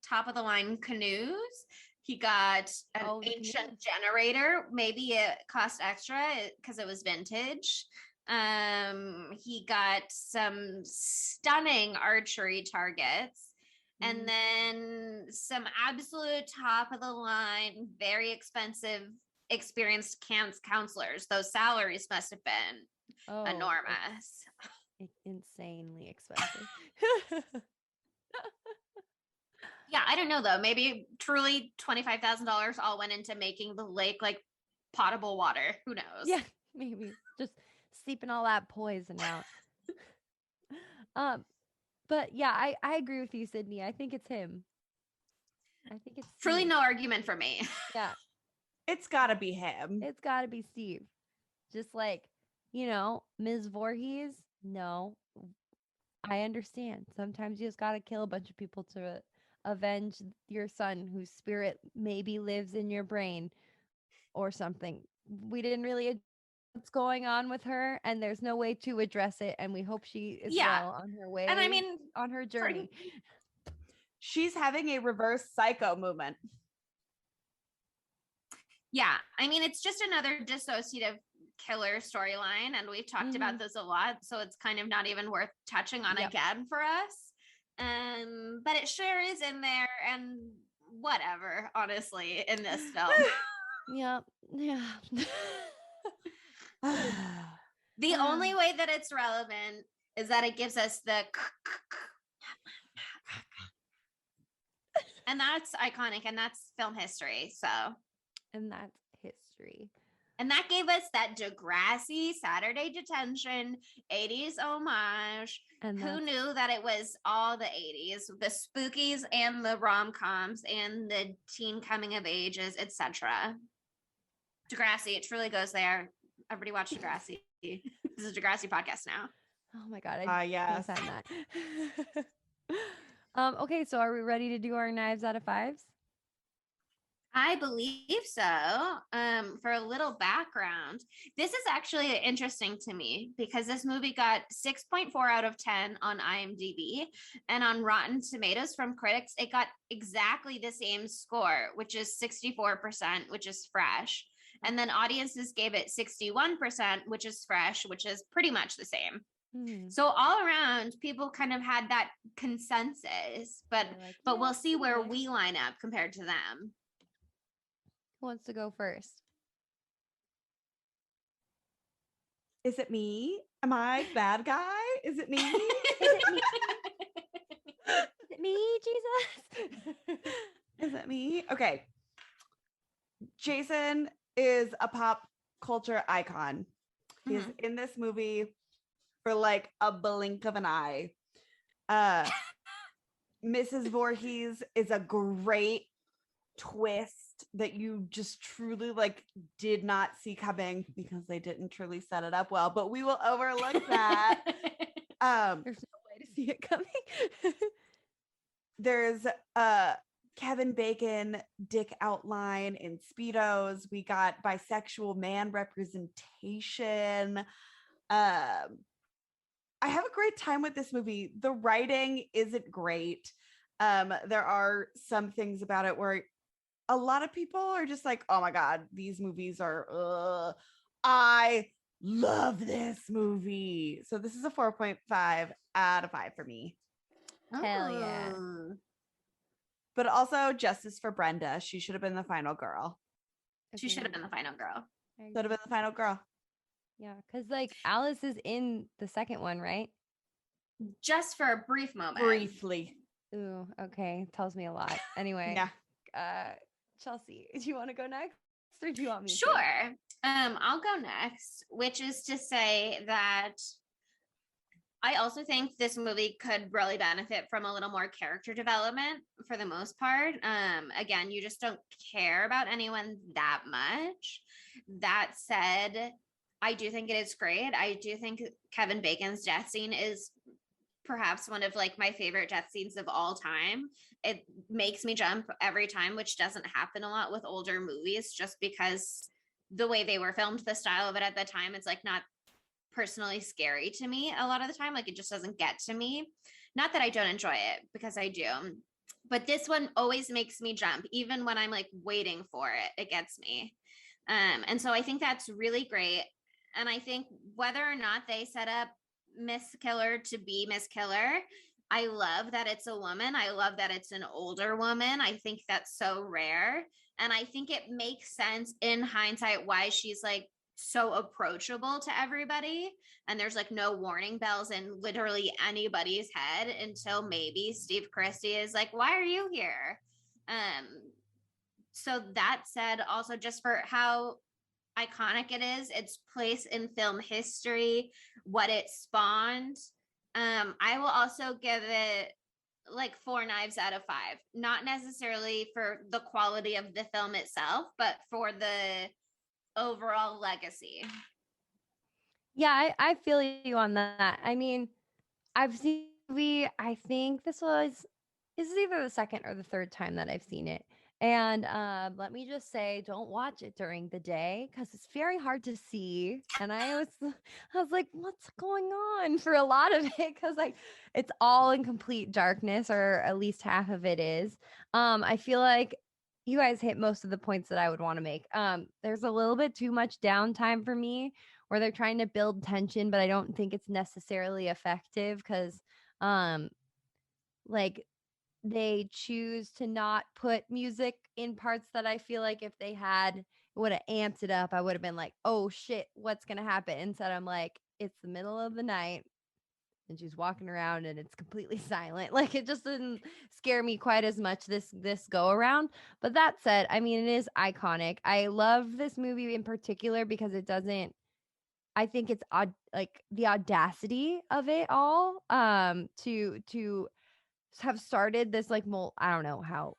top of the line canoes. He got an
Oh, the
ancient
canoes.
generator. Maybe it cost extra because it was vintage. He got some stunning archery targets, and then some absolute top of the line, very expensive experienced counselors. Those salaries must have been
Oh,
enormous.
insanely expensive.
Yeah, I don't know though. Maybe truly $25,000 all went into making the lake like potable water. Who knows?
Yeah, maybe just seeping all that poison out. But yeah, I agree with you, Sydney. I think it's him. I think it's
Truly
Steve.
no argument for me.
Yeah,
It's gotta be him.
it's got to be Steve. Just like, Ms. Voorhees. No, I understand. Sometimes you just got to kill a bunch of people to avenge your son whose spirit maybe lives in your brain or something. We didn't really address what's going on with her, and there's no way to address it. And we hope she is well on her way.
And I mean,
on her journey.
She's having a reverse psycho movement.
yeah, I mean, it's just another dissociative killer storyline, and we've talked about this a lot, so it's kind of not even worth touching on again for us. But it sure is in there, and whatever, honestly, in this film.
Yeah.
The only way that it's relevant is that it gives us the and that's iconic, and that's film history. So,
and that's history.
And that gave us that Degrassi Saturday Detention 80s homage. And who knew that it was all the 80s, the spookies and the rom-coms and the teen coming of ages, etc. Degrassi, it truly goes there. Everybody watch Degrassi. This is a Degrassi podcast now.
Oh my God. I
yes.
sign that. Okay, so are we ready to do our knives out of fives?
I believe so. For a little background, this is actually interesting to me because this movie got 6.4 out of 10 on IMDb, and on Rotten Tomatoes from critics, it got exactly the same score, which is 64%, which is fresh. And then audiences gave it 61%, which is fresh, which is pretty much the same. So all around, people kind of had that consensus, but we'll see where we line up compared to them.
Who wants to go first?
Is it me? Am I bad guy? Is it me?
Is it me? Is it me, Jesus?
Is it me? Okay. Jason is a pop culture icon. He's in this movie for like a blink of an eye. Mrs. Voorhees is a great twist that you just truly like did not see coming because they didn't truly set it up well, but we will overlook that.
There's no way to see it coming.
There's Kevin Bacon dick outline in Speedos. We got bisexual man representation. I have a great time with this movie. The writing isn't great. There are some things about it where a lot of people are just like, oh my God, these movies are, I love this movie. So this is a 4.5 out of 5 for me.
Hell yeah.
But also justice for Brenda. She should have been the final girl.
She should have been the final girl.
Should have been the final girl.
Yeah, because like Alice is in the second one, right?
Just for a brief moment.
Briefly.
Ooh, okay. Tells me a lot. Anyway.
Yeah.
Chelsea, do you want to go next or do you want me to?
Sure. I'll go next, which is to say that I also think this movie could really benefit from a little more character development for the most part. Again, you just don't care about anyone that much. That said, I do think it is great. I do think Kevin Bacon's death scene is perhaps one of like my favorite death scenes of all time. It makes me jump every time, which doesn't happen a lot with older movies just because the way they were filmed, the style of it at the time, it's like not personally scary to me a lot of the time. Like it just doesn't get to me. Not that I don't enjoy it, because I do. But this one always makes me jump. Even when I'm like waiting for it, it gets me. And so I think that's really great. And I think whether or not they set up Miss Killer to be Miss Killer, I love that it's a woman. I love that it's an older woman. I think that's so rare. And I think it makes sense in hindsight why she's like so approachable to everybody. And there's like no warning bells in literally anybody's head until maybe Steve Christy is like, why are you here? Um, so that said, also just for how iconic it is, its place in film history, what it spawned. I will also give it like 4 knives out of 5, not necessarily for the quality of the film itself, but for the overall legacy.
Yeah, I feel you on that. I mean, I've seen the movie, I think this is either the second or the third time that I've seen it. And let me just say, don't watch it during the day because it's very hard to see. And I was like, what's going on for a lot of it? Because like it's all in complete darkness, or at least half of it is. I feel like you guys hit most of the points that I would want to make. There's a little bit too much downtime for me where they're trying to build tension, but I don't think it's necessarily effective because like they choose to not put music in parts that I feel like if they had would have amped it up, I would have been like, oh shit, what's gonna happen? Instead, I'm like, it's the middle of the night and she's walking around and it's completely silent. Like it just didn't scare me quite as much this go around. But that said, I mean, it is iconic. I love this movie in particular because it doesn't, I think it's odd, like the audacity of it all to have started this like I don't know how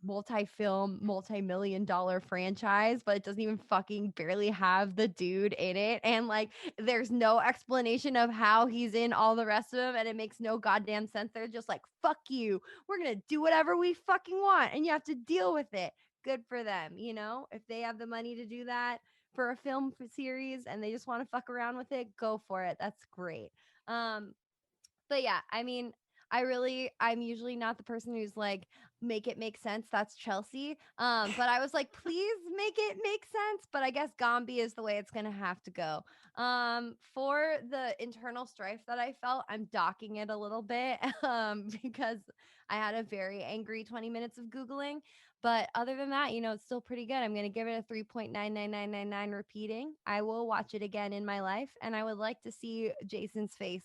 multi-film, multi-million dollar franchise, but it doesn't even fucking barely have the dude in it. And like there's no explanation of how he's in all the rest of them, and it makes no goddamn sense. They're just like, fuck you. We're gonna do whatever we fucking want, and you have to deal with it. Good for them, you know? If they have the money to do that for a film series and they just want to fuck around with it, go for it. That's great. But yeah, I mean, I'm usually not the person who's like, make it make sense. That's Chelsea. But I was like, please make it make sense. But I guess ghombie is the way it's gonna have to go. For the internal strife that I felt, I'm docking it a little bit because I had a very angry 20 minutes of Googling. But other than that, it's still pretty good. I'm going to give it a 3.99999 repeating. I will watch it again in my life. And I would like to see Jason's face,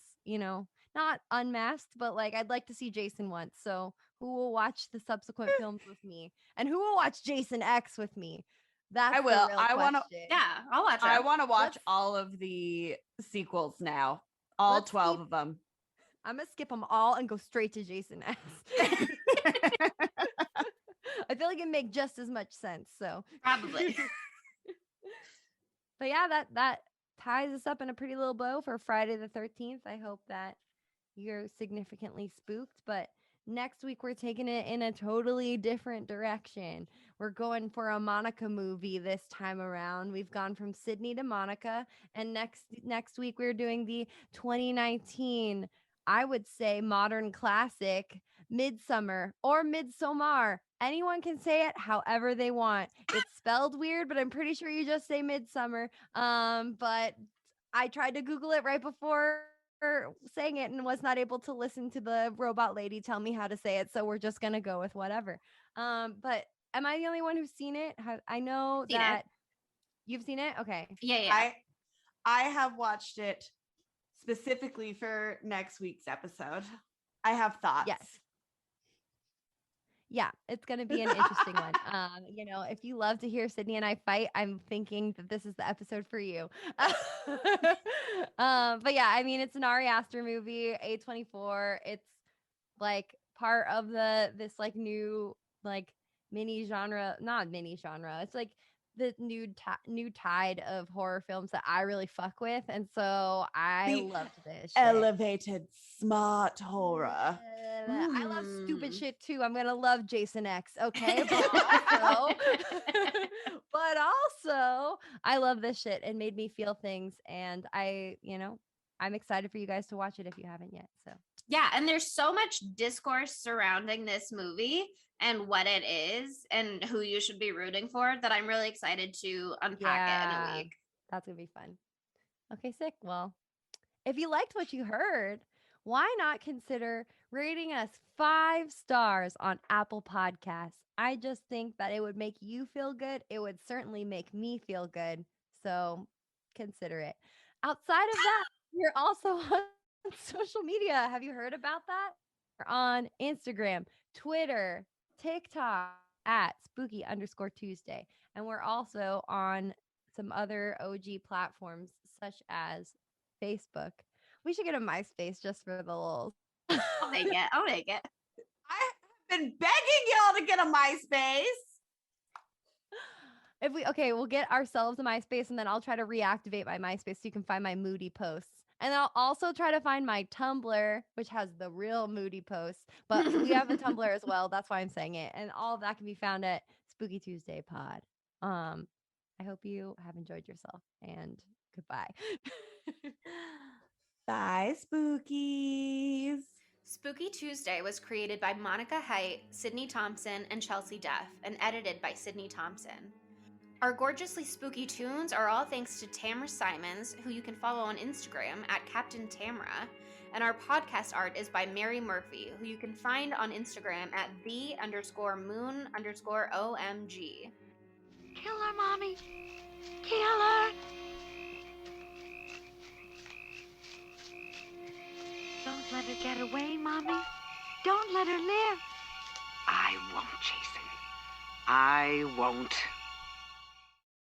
not unmasked, but like I'd like to see Jason once. So who will watch the subsequent films with me? And who will watch Jason X with me? That's
I will.
The real
I want to.
question.
Yeah, I'll watch it.
I want to watch
Let's-
all of the sequels now. All
Let's
12
keep-
of them.
I'm going to skip them all and go straight to Jason X. I feel like it make just as much sense. So
Probably.
But yeah, that ties us up in a pretty little bow for Friday the 13th. I hope that you're significantly spooked. But next week we're taking it in a totally different direction. We're going for a Monica movie this time around. We've gone from Sydney to Monica, and next week we're doing the 2019, I would say, modern classic, Midsummer or Midsommar. Anyone can say it however they want. It's spelled weird, but I'm pretty sure you just say Midsummer. But I tried to Google it right before saying it and was not able to listen to the robot lady tell me how to say it. So we're just gonna go with whatever. But am I the only one who's seen it? I know
Seen
that
it.
you've seen it. Okay.
Yeah.
I have watched it specifically for next week's episode. I have thoughts.
Yes. Yeah, it's going to be an interesting one. If you love to hear Sydney and I fight, I'm thinking that this is the episode for you. But yeah, I mean, it's an Ari Aster movie, A24. It's like part of this like new like mini genre, not mini genre. It's like the new tide of horror films that I really fuck with, and so I loved this shit.
Elevated smart horror.
I love stupid shit too. I'm gonna love Jason X, okay? But also, I love this shit. It made me feel things, and I'm excited for you guys to watch it if you haven't yet. So
Yeah, and there's so much discourse surrounding this movie and what it is and who you should be rooting for that I'm really excited to unpack it in a week.
That's gonna be fun. Okay, sick. Well, if you liked what you heard, why not consider rating us 5 stars on Apple Podcasts? I just think that it would make you feel good. It would certainly make me feel good. So consider it. Outside of that, we're also on social media. Have you heard about that? We're on Instagram, Twitter, TikTok at spooky_Tuesday. And we're also on some other OG platforms such as Facebook. We should get a MySpace just for the lulz.
I'll make it. I'll make it.
I have been begging y'all to get a MySpace.
We'll get ourselves a MySpace, and then I'll try to reactivate my MySpace so you can find my moody posts. And I'll also try to find my Tumblr, which has the real moody posts. But we have a Tumblr as well. That's why I'm saying it. And all of that can be found at Spooky Tuesday Pod. I hope you have enjoyed yourself, and goodbye.
Bye, spookies.
Spooky Tuesday was created by Monica Height, Sydney Thompson, and Chelsea Duff, and edited by Sydney Thompson. Our gorgeously spooky tunes are all thanks to Tamara Simons, who you can follow on Instagram at Captain Tamara, and our podcast art is by Mary Murphy, who you can find on Instagram at the_moon_OMG.
Kill her, Mommy. Kill her. Don't let her get away, Mommy. Don't let her live.
I won't, Jason. I won't.